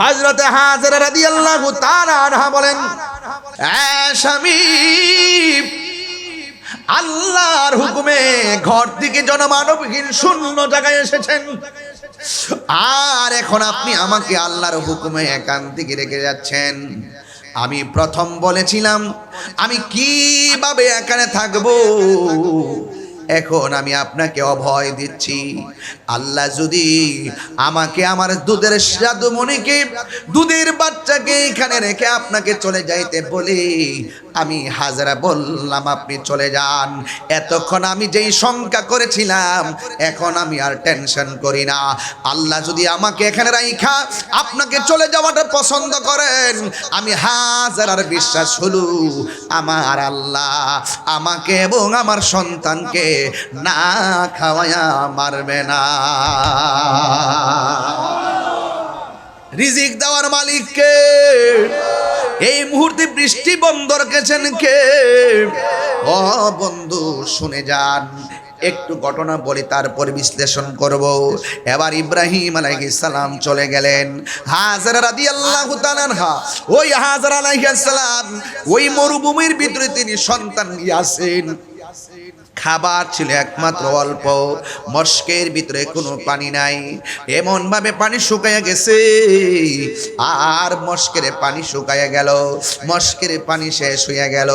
হযরত হাজেরা রাদিয়াল্লাহু তাআলা আনহা বলেন, স্বামী, আল্লাহর হুকুমে ঘর থেকে জনমানবহীন শূন্য জায়গায় এসেছেন, আর এখন আপনি আমাকে আল্লাহর হুকুমে একান্তে রেখে যাচ্ছেন। আমি প্রথম বলেছিলাম আমি কিভাবে এখানে থাকবো, এখন আমি আপনাকে অভয় দিচ্ছি। আল্লাহ যদি আমাকে আমার দুধের জাদুমণিকে, দুধের বাচ্চাকে এখানে রেখে আপনাকে চলে যাইতে বলে, আমি হাজরা বললাম আপনি চলে যান। এতক্ষণ আমি যেই শঙ্কা করেছিলাম এখন আমি আর টেনশন করি না। আল্লাহ যদি আমাকে এখানে রাইখা আপনাকে চলে যাওয়াটা পছন্দ করেন, আমি হাজারার বিশ্বাস হলো আমার আল্লাহ আমাকে এবং আমার সন্তানকে না খাওয়ায়া মারবে না। রিজিক দেওয়ার মালিক কে? এই মুহূর্তে বৃষ্টি বন্ধ রেখেছেন কে? ও বন্ধু শুনে যান, একটু ঘটনা বলি তারপর বিশ্লেষণ করব। এবার ইব্রাহিম আলাইহিস সালাম চলে গেলেন। হাজরা রাদিয়াল্লাহু তাআলা আনহা, ওই হাজরা আলাইহিস সালাম ওই মরুভূমির ভিতরে তিনি সন্তান নিয়ে আসেন। খাবার ছিল একমাত্র অল্প, মশকের ভিতরে কোনো পানি নাই, এমন ভাবে পানি শুকাইয়া গেছে, আর মশকের পানি শুকাইয়া গেল, মশকের পানি শেষ হইয়া গেল।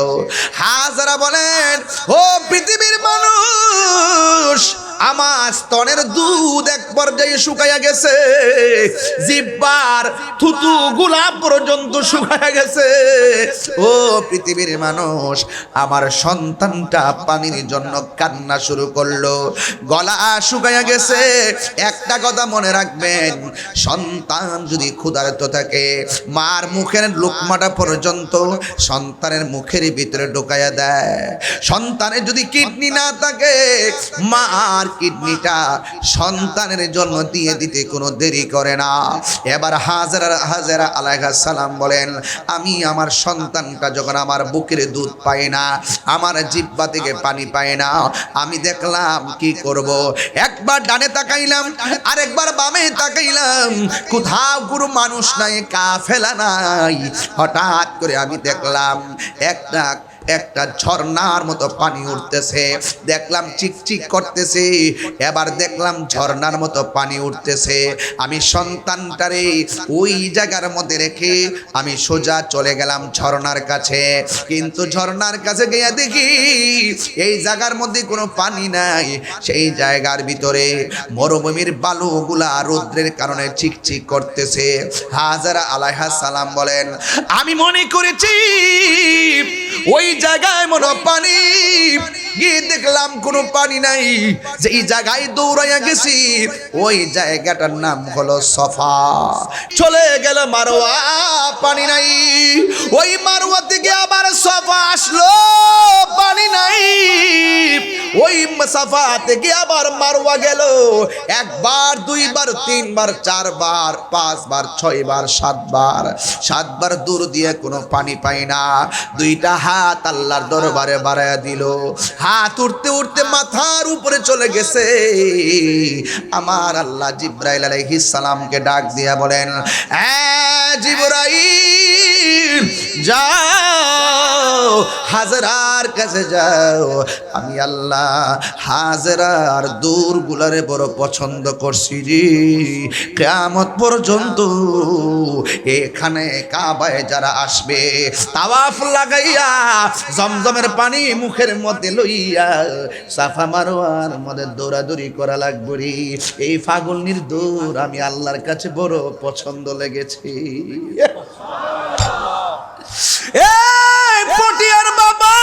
হাজরা বলেন, ও পৃথিবীর মানুষ, আমার স্তনের দুধ এক পর্যায়ে শুকাইয়া গেছে, জিহ্বার থুতু গোলাপ পর্যন্ত শুকাইয়া গেছে। ও পৃথিবীর মানুষ, আমার সন্তানটা পানির জন্য কান্না শুরু করলো, গলা শুকাইয়া গেছে। একটা কথা মনে রাখবেন, সন্তান যদি ক্ষুধার্ত থাকে, মার মুখের লোকমাটা পর্যন্ত সন্তানের মুখের ভিতরে ঢুকাইয়া দেয়। সন্তানের যদি কিডনি না থাকে, মার কিডনিটা সন্তানের জন্য দিয়ে দিতে কোনো দেরি করে না। এবার হাজরা আলাইহিস সালাম বলেন, আমি আমার সন্তানটা যখন আমার বুকের দুধ পায় না, আমার জিহ্বা থেকে পানি পায় না, আমি দেখলাম কি করব। একবার ডানে তাকাইলাম, আরেকবার বামে তাকাইলাম, কোথাও কোনো মানুষ নাই, কাফেলা নাই। হঠাৎ করে আমি দেখলাম একটা ঝর্ণার মতো পানি উঠতেছে, দেখলাম চিকচিক করতেছে, এবার দেখলাম ঝর্ণার মতো পানি উঠতেছে। আমি সন্তানটারে ওই জায়গার মধ্যে রেখে আমি সোজা চলে গেলাম ঝর্ণার কাছে। কিন্তু ঝর্ণার কাছে গিয়ে দেখি এই জায়গার মধ্যে কোনো পানি নাই, সেই জায়গার ভিতরে মরুভূমির বালুগুলা রৌদ্রের কারণে চিকচিক করতেছে। হাজরা আলাইহিস সালাম বলেন, আমি মনে করেছি ওই জায়গায় মনে পানি, গিয়ে দেখলাম কোনো পানি নাই। যেই জায়গায় দৌড়াইয়া গেছি ওই জায়গাটার নাম হলো সফা। চলে গেল মারওয়া, পানি নাই। ওই মারওয়া থেকে আবার সফা আসলো, পানি নাই। ওই সফা থেকে আবার মারওয়া গেল, একবার, দুইবার, তিনবার, চারবার, পাঁচবার, ছয়বার, সাতবার দূর দিয়ে কোনো পানি পাই না। দুইটা হাত আল্লাহর দরবারে বাড়ায়া দিল, হাত উঠতে উঠতে মাথার উপরে চলে গেছে। আমার আল্লাহ জিবরাইল আলাইহিস সালামকে ডাক দিয়া বলেন, জিবরাইল যাও, হাজরার কাছে যাও। আমি আল্লাহ হাজরার দূরগুলারে বড় পছন্দ করছি জি। কিয়ামত পর্যন্ত এখানে কাবায় যারা আসবে, তাওয়াফ লাগাইয়া জমজমের পানি মুখের মধ্যে লইয়া সাফা মারওয়ার মধ্যে দৌড়াদৌড়ি করা লাগবে রে। এই ফাগুলনির দৌড় আমি আল্লাহর কাছে বড় পছন্দ লেগেছে। এই পটিয়ার বাবা,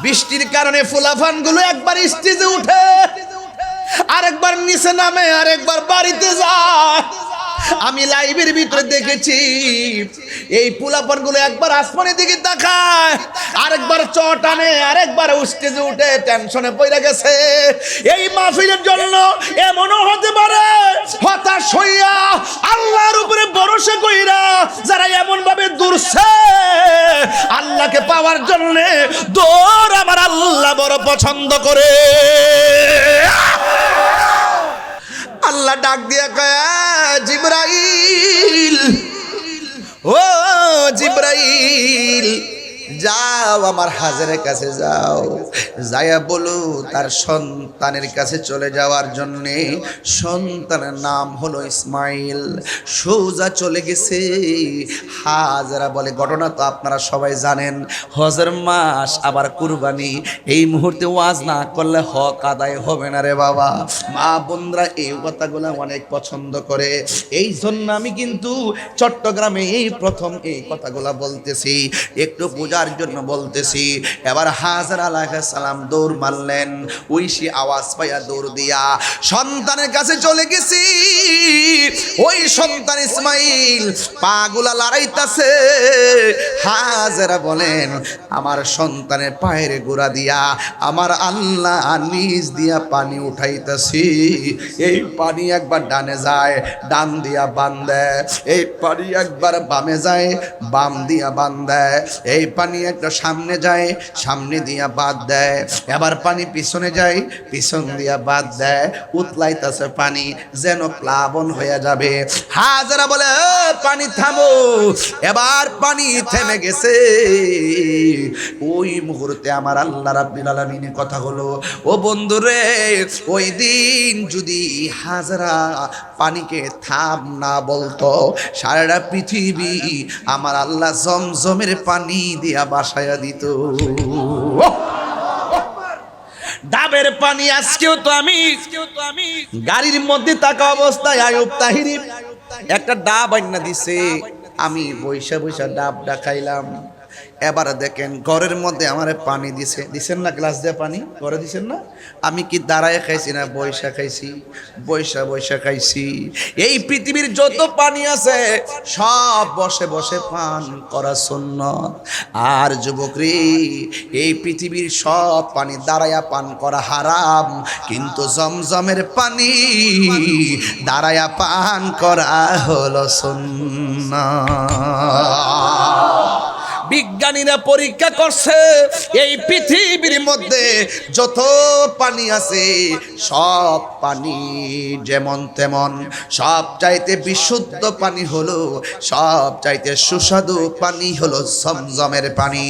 বৃষ্টির কারণে ফুলাফান গুলো একবার স্টেজে উঠে, আরেকবার নিচে নামে, আরেকবার বাড়িতে যায়। আমি লাইভের ভিতরে দেখেছি এই পোলাপান গুলো একবার আসমানের দিকে তাকায়, আরেকবার চটানে, আরেকবার স্টেজে উঠে টেনশনে পড়ে গেছে। এই মাহফিলের জন্য এমনও হতে পারে হতাশ হইয়া আল্লাহর উপরে ভরসা কইরা যারা এমন ভাবে দৌড়ছে আল্লাহকে পাওয়ার জন্য, দৌড় আমার আল্লাহ বড় পছন্দ করে। আল্লাহ ডাক দিয়া কয় জিবরাইল, ও জিবরাইল, যাও আমার হাজেরের কাছে যাও, যাইয়া বলো তার সন্তানের কাছে চলে যাওয়ার জন্যে। সন্তানের নাম হলো ইসমাইল। সোজা চলে গেছে। হাজেরা বলে, ঘটনা তো আপনারা সবাই জানেন, হজের মাস আবার কুরবানি, এই মুহূর্তে ওয়াজ না করলে হক আদায় হবে না রে বাবা। মা বোনরা এই কথাগুলো অনেক পছন্দ করে, এই জন্য আমি কিন্তু চট্টগ্রামে এই প্রথম এই কথাগুলো বলতেছি, একটু পূজার জন্য বলতেছি। এবার হাজেরা আলাইহিস সালাম দৌড় মারলেন, ঐশী আওয়াজ পাইয়া দৌড় দিয়া সন্তানের কাছে চলে গেছি। ওই সন্তান ইসমাইল পাগুলা লড়াইতাছে। হাজেরা বলেন, আমার সন্তানের পায়ের গোড়া দিয়া আমার আল্লাহ নিজ দিয়া পানি উঠাইতাছি। এই পানি একবার ডানে যায়, ডান দিয়া বান দেয়, এই পানি একবার বামে যায়, বাম দিয়া বান দেয়, এই পানি একটা সামনে যায়, সামনে দিয়া বাদ দেয়, এবার পানি পিছনে যায়, পিছন দিয়া বাদ দেয়, উতলাইতাছে পানি যেন প্লাবন হয়ে যাবে। হাজেরা বলে, পানি থামো। এবার পানি থেমে গেছে। ওই মুহূর্তে আমার আল্লাহ রাব্বুল আলামিনের কথা হলো, ও বন্ধুরে, ওই দিন যদি হাজেরা পানিকে থাম না বলতো, সারা পৃথিবী আমার আল্লাহ জমজমের পানি দিয়া বাসায়া দিত। ডাবের পানি আজকেও তো আমি গাড়ির মধ্যে থাকা অবস্থায় আয়ুব তাহিরি একটা ডাব আইনা দিছে, আমি বৈশা বৈশা ডাবটা খাইলাম। এবার দেখেন ঘরের মধ্যে আমার পানি দিছেন না, গ্লাস দিয়ে পানি ঘরে দিছেন না, আমি কি দাঁড়ায় খাইছি না বৈশা খাইছি? বৈশা বৈশা খাইছি। এই পৃথিবীর যত পানি আছে সব বসে বসে পান করা সুন্নাত। আর যুবকরে, এই পৃথিবীর সব পানি দাঁড়ায়া পান করা হারাম, কিন্তু জমজমের পানি দাঁড়ায়া পান করা হলো সুন্নাত। বিজ্ঞানীরা পরীক্ষা করছে, এই পৃথিবীর মধ্যে যত পানি আছে সব পানি যেমন তেমন, সব চাইতে বিশুদ্ধ পানি হলো, সব চাইতে সুস্বাদু পানি হলো জমজমের পানি।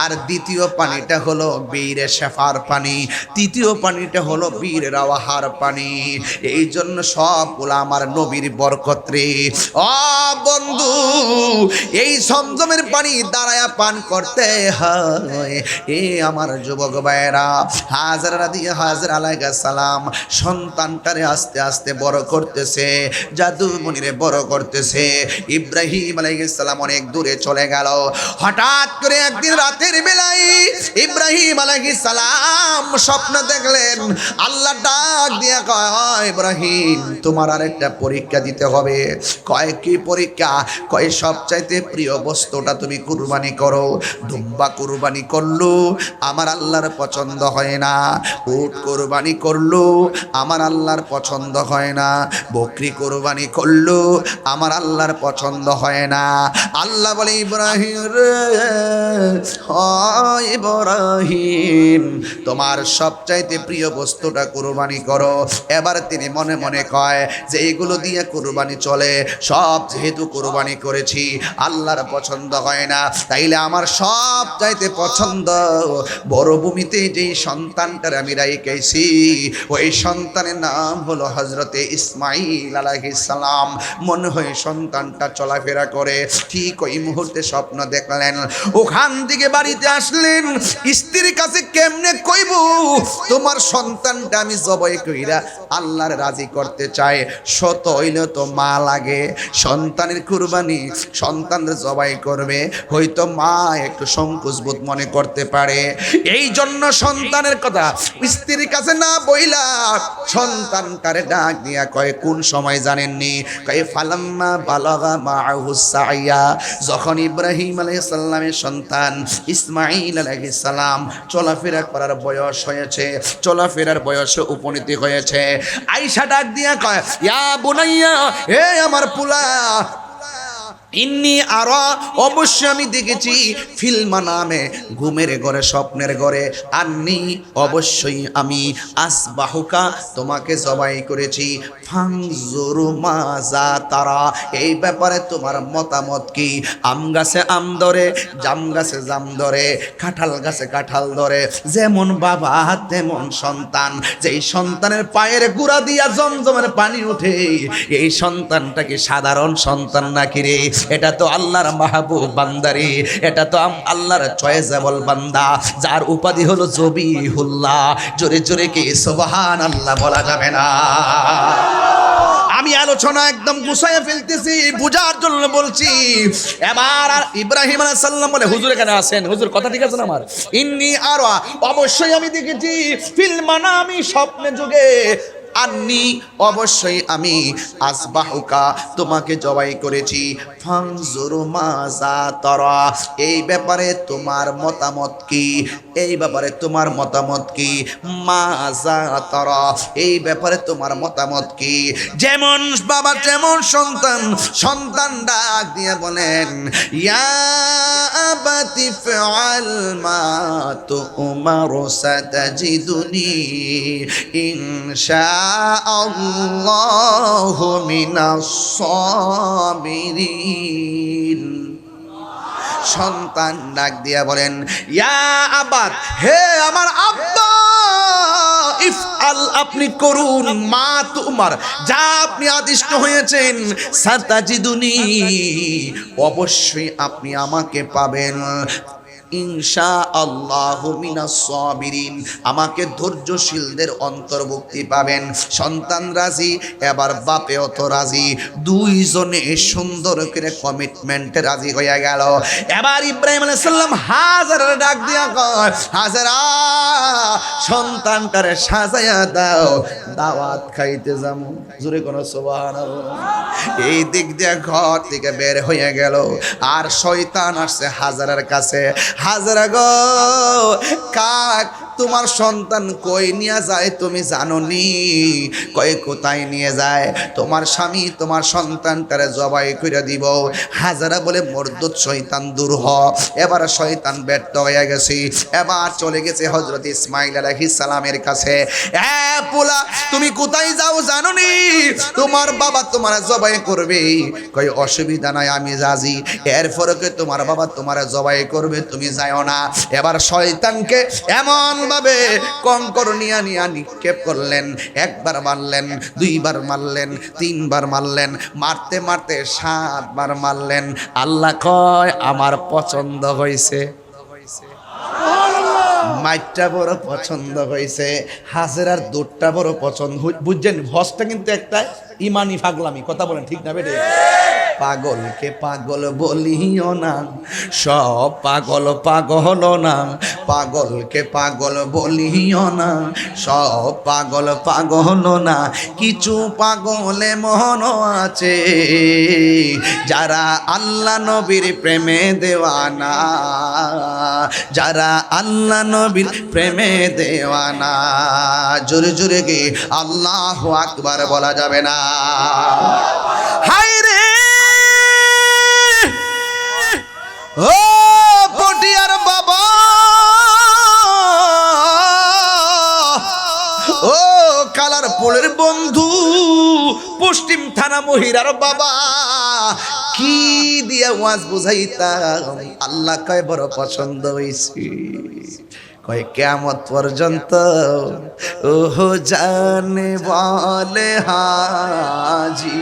আর দ্বিতীয় পানিটা হলো বীরে শেফার পানি, তৃতীয় পানিটা হলো বীর রাওয়াহার পানি। এই জন্য সবগুলো আমার নবীর বরকত রে। ও বন্ধু, এই জমজমের পানি দাঁড়ায় পান করতে হয়। এ আমার যুবক ভাইরা, হাজেরা আলাইহিস সালাম সন্তানটারে আস্তে আস্তে বড় করতেছে, জাদুমণিরে বড় করতেছে। ইব্রাহিম আলাইহিস সালাম অনেক দূরে চলে গেল। হঠাৎ করে একদিন রাতের বেলায় ইব্রাহিম আলাইহিস সালাম স্বপ্ন দেখলেন। আল্লাহ ডাক দিয়ে কয়, ইব্রাহিম তোমার আরেকটা পরীক্ষা দিতে হবে। কয় কি পরীক্ষা? কয় সবচাইতে প্রিয় বস্তুটা তুমি কুরবানি করো। দুম্বা কুরবানি করলো আমার আল্লাহর পছন্দ হয় না, উট কুরবানি করলো আমার আল্লাহর পছন্দ হয় না, বকরি কুরবানি করলো আমার আল্লাহর পছন্দ হয় না। আল্লাহ বলে, ইব্রাহিম রে, হয় ইব্রাহিম তোমার সবচাইতে প্রিয় বস্তুটা কুরবানি করো। এবার তিনি মনে মনে কয় যে এগুলো দিয়ে কুরবানি চলে, সব যেহেতু কুরবানি করেছি আল্লাহর পছন্দ হয় না, তাইলে আমার সব চাইতে পছন্দ বড় ভূমিতে যেই সন্তানটার আমি রাইখাইছি, ওই সন্তানের নাম হলো হযরতে ইসমাইল আলাইহিস সালাম। মনে হয় সন্তানটা চলাফেরা করে। ঠিক ওই মুহূর্তে স্বপ্ন দেখলেন, ওখান থেকে বাড়িতে আসলেন। স্ত্রীর কাছে কেমনে কইব তোমার সন্তানটা আমি জবাই কইরা আল্লাহর রাজি করতে চাই, শত হইলে তো মা লাগে। সন্তানের কুরবানি সন্তানদের জবাই করবে, হয়তো মা একটু সংকোচ বোধ মনে করতে পারে। এই জন্য সন্তানের কথা স্ত্রীর কাছে না বইলা সন্তানটারে ডাক দিয়া কয়, কোন সময় জানেননি? কয় ফালাম্মা বালাগা মাআহুস সাইয়া, যখন ইব্রাহিম আলাইহিস সালামের সন্তান ইসমাঈল আলাইহিস সালাম চলাফেরা করার বয়স হয়েছে, চলাফেরার বয়সে উপনীতি হয়েছে। আয়েশা ডাক দিয়া কয়, ইয়া বুনাইয়া, হে আমার পুলা, ইন্নি আরা, অবশ্যই আমি দেখেছি, ফিল মানামে, ঘুমের ঘরে, স্বপ্নের ঘরে, আন্নি, অবশ্যই আমি, আসবাহুকা, তোমাকে জবাই করেছি, ফাংজুরু মাজা তারা, এই ব্যাপারে তোমার মতামত কি? আম গাছে আম ধরে, জাম গাছে জাম ধরে, কাঁঠাল গাছে কাঁঠাল ধরে, যেমন বাবা তেমন সন্তান, যেই সন্তানের পায়ের গুড়া দিয়া জমজমের পানি ওঠে, এই সন্তানটা কি সাধারণ সন্তান নাকি রে? এটা তো আল্লাহর মাহবুব বান্দারে, এটা তো আল্লাহর চয়েজেবল বান্দা, যার উপাধি হলো জবিহুল্লাহ। জোরে জোরে কি সুবহানাল্লাহ বলা যাবে না? আমি আলোচনা একদম গুছাইয়া ফেলতেছি, বুঝার জন্য বলছি। এবার আর ইব্রাহিম আলাইহিস সালাম বলে, হুজুর এখানে আছেন, হুজুর কথা ঠিক আছে না আমার? ইন্নি আরা, অবশ্যই আমি দেখেছি, ফিল মানামি, স্বপ্নে যুগে, আন্নি, অবশ্যই আমি, আসবাহুকা, তোমাকে জবাই করেছি, ফানজুরু মাজা তারা, এই ব্যাপারে তোমার মতামত কি? এই ব্যাপারে তোমার মতামত কি? মাজা তারা, এই ব্যাপারে তোমার মতামত কি? যেমন বাবা যেমন সন্তান, সন্তান ডাক দিয়ে বলেন, ইয়া আবাতি ফাআল মা তুমারু সাতাজিদুনি ইনশা আল্লাহু মিনাস সাবিরিন। সন্তান ডাক দিয়া বলেন, ইয়া আবাত, হে আমার আব্বা, ইফআল, আপনি করুন, মা তুমার, যা আপনি আদিষ্ট হয়েছেন, সাতাজিদুনি, অবশ্যই আপনি আমাকে পাবেন, ইনশাআল্লাহু মিনাস সাবিরিন, আমাকে ধৈর্যশীলদের অন্তর্ভুক্তি পাবেন। সন্তান রাজি, এবার বাপেও তো রাজি, দুইজনে সুন্দর করে কমিটমেন্টে রাজি হয়ে গেল। এবার ইব্রাহিম আলাইহিস সালাম হাজারের ডাক দিয়া কয়, হাজারা, সন্তানটারে সাজায়া দাও, দাওয়াত খাইতে যাবো। জোরে কোন সুবহানাল্লাহ। এই দিক দিয়ে ঘর থেকে বের হয়ে গেল, আর শয়তান আসছে হাজারের কাছে, হাজারা গো, কাক তোমার সন্তান কই নিয়ে যায় তুমি জানো নি? কয় কোথায় নিয়ে যায়? তোমার স্বামী তোমার সন্তানটারে জবাই করে দিব। হাজারা বলে মরদুদ শয়তান দূর হ। এবার শয়তান ব্যর্থ হয়ে গেছে, এবার চলে গেছে হযরত ইসমাঈল আলাইহিস সালামের কাছে। এ পোলা, তুমি কোথায় যাও জানো নি? তোমার বাবা তোমার জবাই করবে। কয় অসুবিধা নাই, আমি রাজি। এরপরে কে তোমার বাবা তোমার জবাই করবে, তুমি যাও না। এবার শয়তানকে এমন ভাবে কঙ্কর নিয়া নিক্ষেপ করলেন, একবার মারলেন, দুইবার মারলেন, তিনবার মারলেন, মারতে মারতে 7 বার মারলেন। আল্লাহ কয় আমার পছন্দ হয়েছে, মাইটটা বড় পছন্দ হয়েছে, হাজেরার দুধটা বড় পছন্দ। বুঝছেন, হজটা কিন্তু একটা ইমানি পাগলামি, কথা বলেন ঠিক না বেটে? পাগলকে পাগল বলিও না, সব পাগল পাগল না। পাগলকে পাগল বলিও না, সব পাগল পাগল না। কিছু পাগলে মন আছে, যারা আল্লাহ নবীর প্রেমে দেওয়ানা, যারা আল্লাহ নবীর প্রেমে দেওয়ানা। জোরে জোরে কি আল্লাহু আকবার বলা যাবে না? হায় রে ও পটিয়ার বাবা, ও কালারপুরের বন্ধু, পশ্চিম থানা মহিরার বাবা, কি দিয়া ওয়াজ বুঝাইতাম? আল্লাহ কয় বড় পছন্দ হইছে। কয় কিয়ামত পর্যন্ত ওহো জানে ওয়ালে হাজি,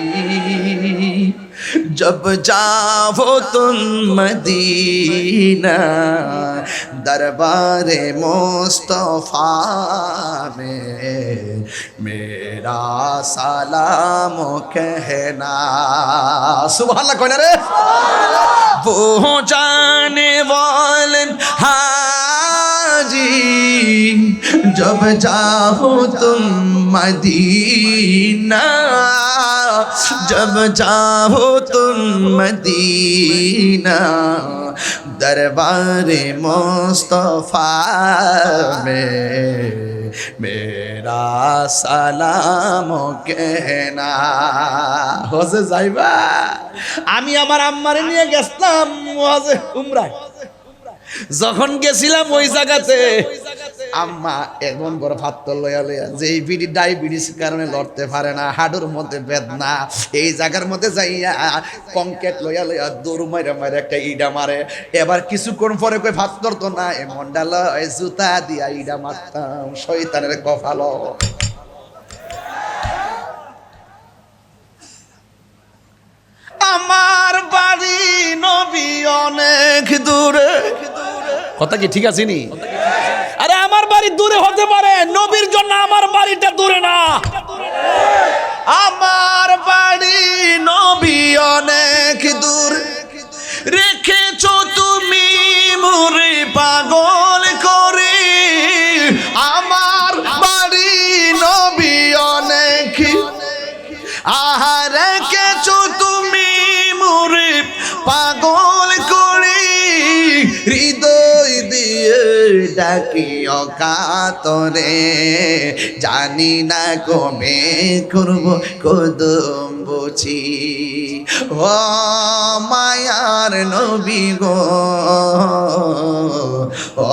जब जाओ तुम मदीना, दरबारे मुस्तफा में मेरा सलाम कहना। सुभान अल्लाह कौन रे? वो जाने वाले हाजी, जब जाओ तुम मदीना, जब जाओ तुम मदीना, दरबार मुस्तफा में মেরা সালাম কেনা। হজে যাইবা? আমি আমার আম্মারে নিয়ে গেছিলাম হজে উমরায়। যখন গেছিলাম ওই জায়গাতে আম্মা এমন বড় ফাত্তর লয়া লয়া, যে এই বিড়ি ডায়াবেটিস কারণে লড়তে পারে না, হাডুর মধ্যে বেদনা, এই জায়গার মধ্যে যাইয়া কংক্রিট লয়া লয়া দৌড় মাইরা মাইরা একটা ইডা মারে। এবার কিছুক্ষণ পরে কই ফাত্তর তো না, এমনটা লয় জুতা দিয়া ইডা মারতাম, শয়তানের কপাল। আমার বাড়ি নবী অনেক দূরে। কথা কি ঠিক আছে নি? আরে আমার বাড়ি দূরে হতে পারে, নবীর জন্য আমার বাড়িটা দূরে না। আমার বাড়ি নবী অনেক দূরে, রেখেছো তুমি মুরে পাগল করে। আমার বাড়ি নবী অনেক, আহা রেখেছো তুমি মুরে পাগল করে। হৃদয় দিয়ে ডাকি অকাতরে, জানি না কবে করব কদম বুঝি। ও মায়ার নবী গো, ও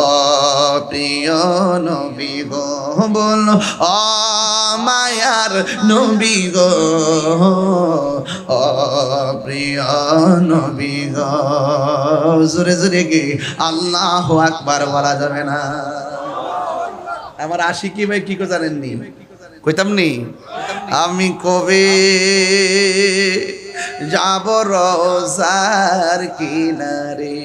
প্রিয় নবী গো, বলো ও মায়ার নবী গো, ও প্রিয় নবী গো। জোরে জোরে কি আল্লাহু আকবার বলা যাবে না? আমার আশিকি ভাই কি করে জানেননি? কইতাম নি, আমি কবে যাব রোজার কিনারে।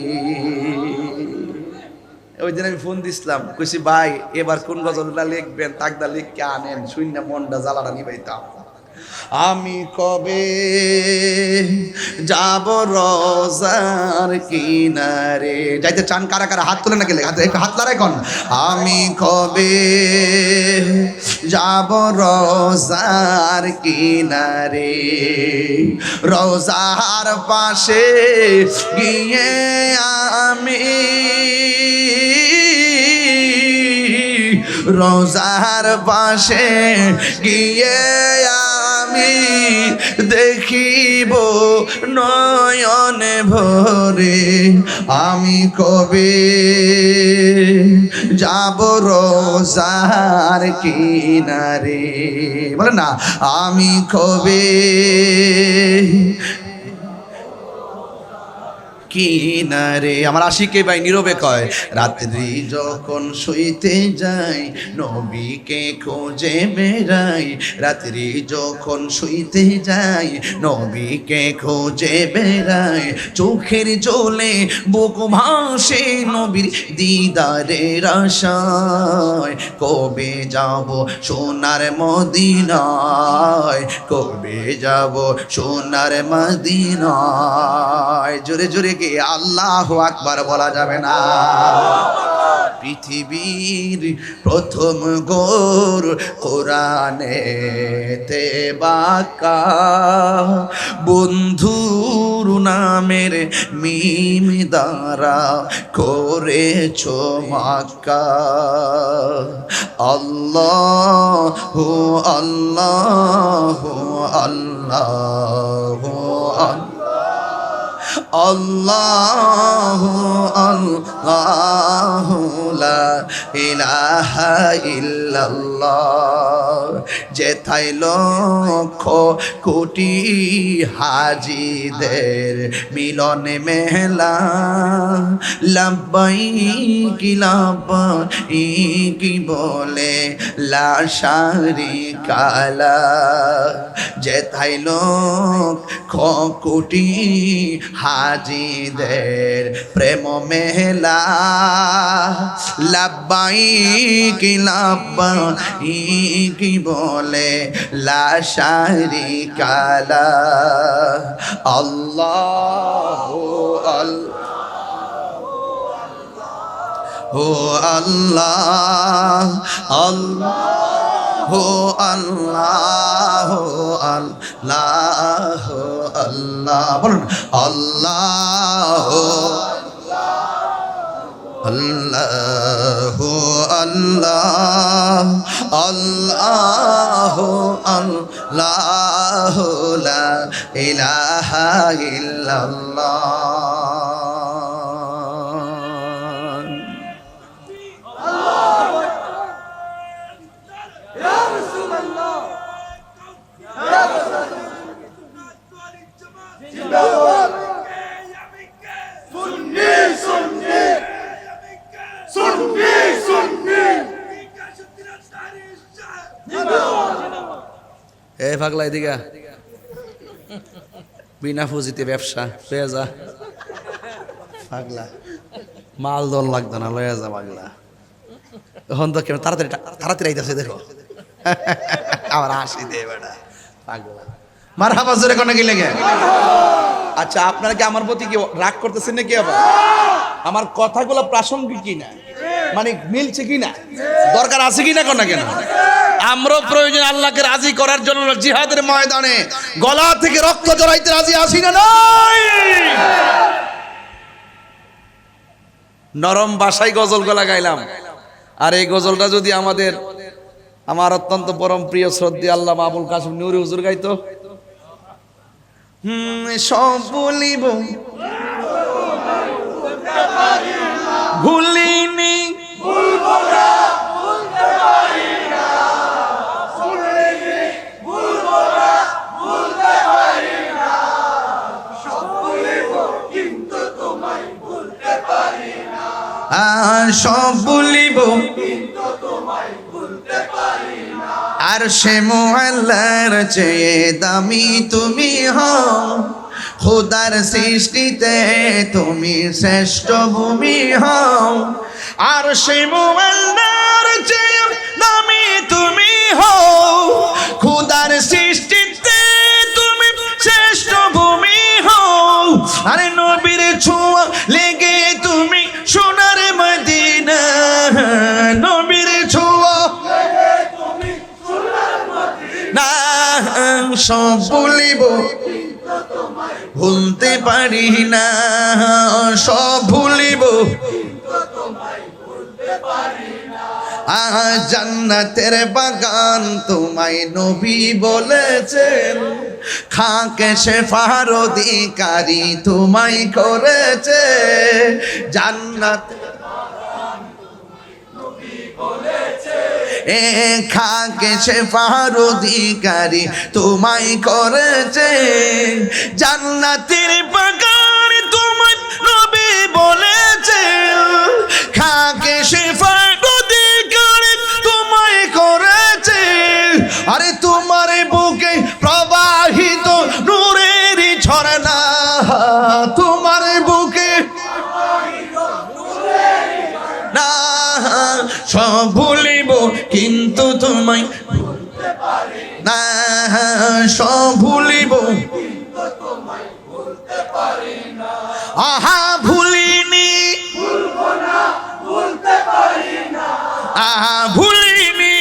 ওই দিন আমি ফোন দিছিলাম, কইছি ভাই এবার কোন গজলটা লিখবেন, তাকদা লিখকে আনেন, শূন্য মনটা জ্বালাটা নিবাইতাম। আমি কবে যাব রোজার কিনারে। যাইতে চান কারা কারা হাত তুলে না গেলে হাত লড়াই কন। আমি কবে যাব রোজার কিনারে, রোজার পাশে গিয়ে আমি, রোজার পাশে গিয়ে আমি দেখিব নয়নে ভরে। আমি কবে যাব রোজার কিনারে, বলে না আমি কবে কিনারে। আমার আশিকে ভাই নীরবে কয়, রাত্রি যখন শুইতে যাই নবীকে খোঁজে বেড়াই। রাত্রি যখন শুইতে যাই নবীকে খোঁজে বেড়াই। চোখের জলে বুক ভাসে নবীর দিদারের আশায়। কবে যাব সোনার মদিনায়, কবে যাব সোনার মদিনায়। জোরে জোরে কি আল্লাহু আকবার বলা যাবে না? পৃথিবীর প্রথম গোর কোরআনেতে বাঁকা, বন্ধুর নামের মিম দ্বারা করেছো মাক্কা। আল্লাহু আল্লাহু আল্লাহু আল্লাহু আল্লাহু লা ইলাহা ইল্লাল্লাহ। যেথায় লক্ষ কোটি হাজিদের মিলনে মেলা, লাব্বাইক লাব্বাইক বলে লা শারিকা লাহ। যেথায় লক্ষ কোটি হাজিদের প্রেম মেলা, লাব্বাইক লাব্বাইক বলে লা শারিকা লাহ। আল্লাহু আল্লাহু আল্লাহ আল্লাহু আল্লাহু আল্লাহু আল্লাহ। বলুন আল্লাহু আল্লাহ আল্লাহ আল্লাহ আল্লাহ লা ইলাহা ইল্লাল্লাহ। এই পাগলা এদিকে বিনা পুঁজিতে ব্যবসা লয়ে যা পাগলা, মাল দল লাগতো না, লয়ে যা পাগলা। এখন তো কেন তাড়াতাড়ি তাড়াতাড়ি আইতেছে দেখো, আবার আসি দে বেটা পাগলা। মারহাবা জোরে কোন কি লেগে? আচ্ছা, আপনারা কি আমার প্রতি কি রাগ করতেছেন নাকি? আবার আমার কথাগুলো প্রাসঙ্গিক কিনা, মানে মিলছে কিনা, দরকার আছে কিনা কোন কেন? আমরাও প্রয়োজন আল্লাহকে রাজি করার জন্য জিহাদের ময়দানে গলা থেকে রক্ত জড়াইতে রাজি আছি না নাই? নরম ভাষায় গজল গলা গাইলাম, আর এই গজলটা যদি আমার অত্যন্ত পরম প্রিয় শ্রদ্ধেয় আল্লামা আবুল কাসিম নুরি হুজুর গাইতো, সব বলিব ভুলিনি, সব বলিব আর সে মোয়াল্লার চেয়ে দামি তুমি হও, খোদার সৃষ্টিতে তুমি শ্রেষ্ঠ ভূমি হও। আর সে মোয়াল্লার চেয়ে দামি তুমি হও, খোদার সৃষ্টিতে তুমি শ্রেষ্ঠ ভূমি হও। আরে নবীর ছোঁয়া লেগে তুমি সোনার মদিনা, নবীর ছোঁয়া না, সব বলিব ভুলতে পারি না, সব ভুলিব জান্নাতের বাগান তোমায় নবী বলেছেন, খাকে শেফার অধিকারী তোমায় করেছে। জান্নাত খাকে শেফার অধিকারী তোমায় করেছে, জান্নাতের বাগান তোমায় নবী বলেছে, খাকে শেফার অধিকারী তোমায় করেছে। আরে তোমার বুকে প্রবাহিত নূরের ঝরনা, তোমার বুকে না, সব ভুলিব কিন্তু তোমায় ভুলতে পারি না, সব ভুলিব কিন্তু তোমায় ভুলতে পারি না। আহা ভুলিনি, ভুলবো না, ভুলতে পারি না, আহা ভুলিনি,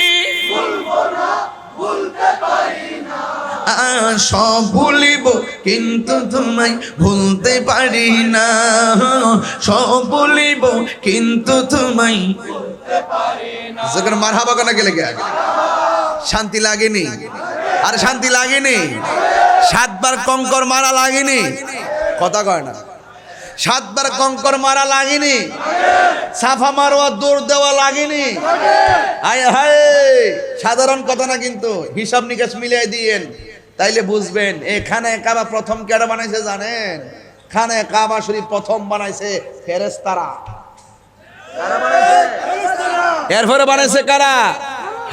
ভুলবো না, ভুলতে পারি না। সব ভুলিব কিন্তু তোমায় ভুলতে পারি না, সব ভুলিব কিন্তু তোমায় ভুলতে পারি না। যখন মারহাবা কেন গেলে শান্তি লাগেনি? আর শান্তি লাগেনি? 7 বার কঙ্কর মারা লাগেনি? কথা কয় না। 7 বার কঙ্কর মারা লাগেনি? সাফা মারোয়া দৌড় দেওয়া লাগেনি? আয় হায়, সাধারণ কথা না কিন্তু, হিসাব নিকাশ মিলিয়ে দিয়েন তাইলে বুঝবেন। এখানে কাবা প্রথম কেডা বানাইছে জানেন? খানে কাবা শরীফ প্রথম বানাইছে ফেরেশতারা। এরপরে বানাইছে কারা?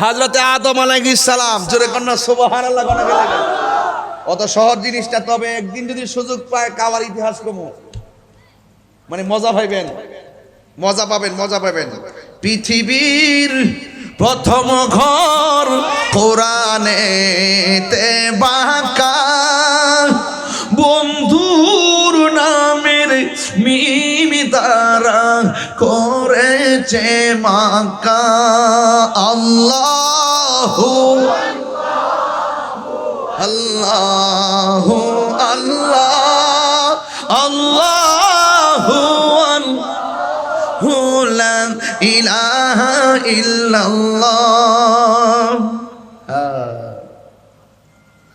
হযরতে আদম আলাইহিস সালাম। জোরে কন্যা সুবহানাল্লাহ। অত সহজ জিনিসটা, তবে একদিন যদি সুযোগ পায় কাবার ইতিহাস কমু, মানে মজা পাইবেন, মজা পাবেন, মজা পাবেন। পৃথিবীর প্রথম ঘর কোরআনেতে বাঁকা, বন্ধুর নামের মিম দ্বারা করেছে মাকা। আল্লাহু আল্লাহু আল্লাহ আল্লাহু আল্লাহু লা ইলাহা ইল্লাল্লাহ।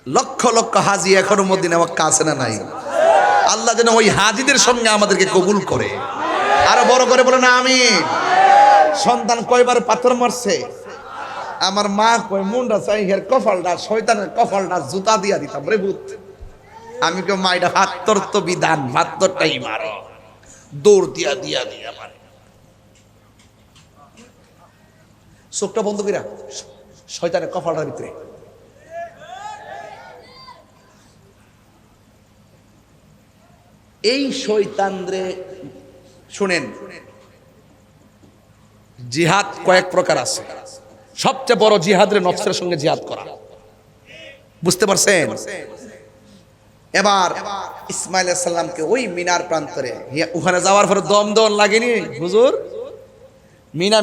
লক্ষ লক্ষ হাজি এখনো মদিনা মক্কা আছে না নাই? আল্লাহ যেন ওই হাজিদের সঙ্গে আমাদেরকে কবুল করে। আরো বড় করে বলে না আমিন। সন্তান কয়বার পাথর মারছে, আমার মা কয় মুন্ডা চাই হের কপালটা, শয়তানের কপালটা জুতা দিয়া দিতাম রে ভূত। আমি কেউ মাইটা ভাত্তর তো বিধান, ভাত্তরটাই মারো, দৌড় দিয়া দিয়া দিয়া মারে। চোখটা বন্ধ কইরা শয়তানের কপালটার ভিতরে। এই শয়তানরে শুনেন, জিহাদ কয়েক প্রকার আছে। সবচেয়ে বড় জিহাদের নফসের সঙ্গে জিহাদ করা, বুঝতে পারছেন? এবার ইসমাইল আলাইহিস সালামকে ওই মিনার প্রান্তরে ওখানে যাওয়ার পরে দম দন লাগেনি হুজুর,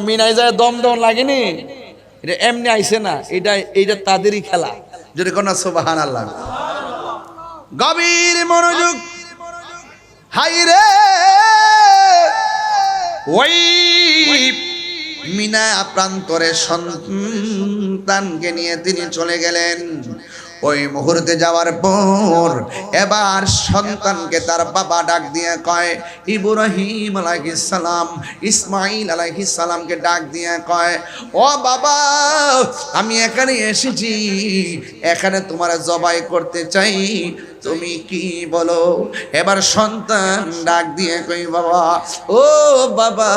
মিনায় যায় দম দন লাগেনি, এটা এমনি আইছে না, এইটা তাদেরই খেলা। যদি কোন সুবহানাল্লাহ, গভীর মনোযোগ। হাই রে ওই মিনা প্রান্তরে সন্তানকে নিয়ে তিনি চলে গেলেন। ওই মুহূর্তে যাওয়ার পর এবার সন্তানকে তার বাবা ডাক দিয়ে কয়, ইব্রাহিম আলাইহিস সালাম ইসমাইল আলাইহিস সালামকে ডাক দিয়ে কয়, ও বাবা আমি এখানে এসেছি, এখানে তোমার জবাই করতে চাই, তুমি কি বলো? এবার সন্তান ডাক দিয়ে কই, বাবা ও বাবা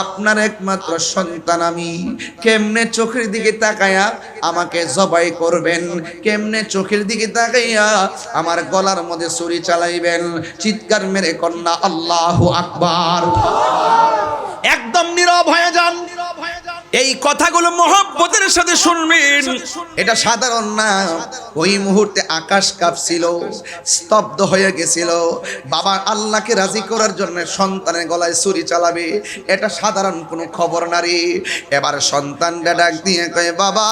আপনার একমাত্র সন্তান আমি, কেমনে চোখের দিকে তাকায়া আমাকে জবাই করবেন, কেমনে চোখের দিকে তাকাইয়া আমার গলার মধ্যে ছুরি চালাইবেন? চিৎকার মেরে কন্যা আল্লাহু আকবার। একদম নীরব হয়ে যান। এই কথাগুলো মহব্বতের সাথে শুনবেন, এটা সাধারণ না। ওই মুহূর্তে আকাশ কাঁপছিল, স্তব্ধ হয়ে গেছিল। বাবা আল্লাহকে রাজি করার জন্য সন্তানের গলায় ছুরি চালাবে, এটা সাধারণ কোনো খবর না রে। এবার সন্তানটা ডাক দিয়ে কয়, বাবা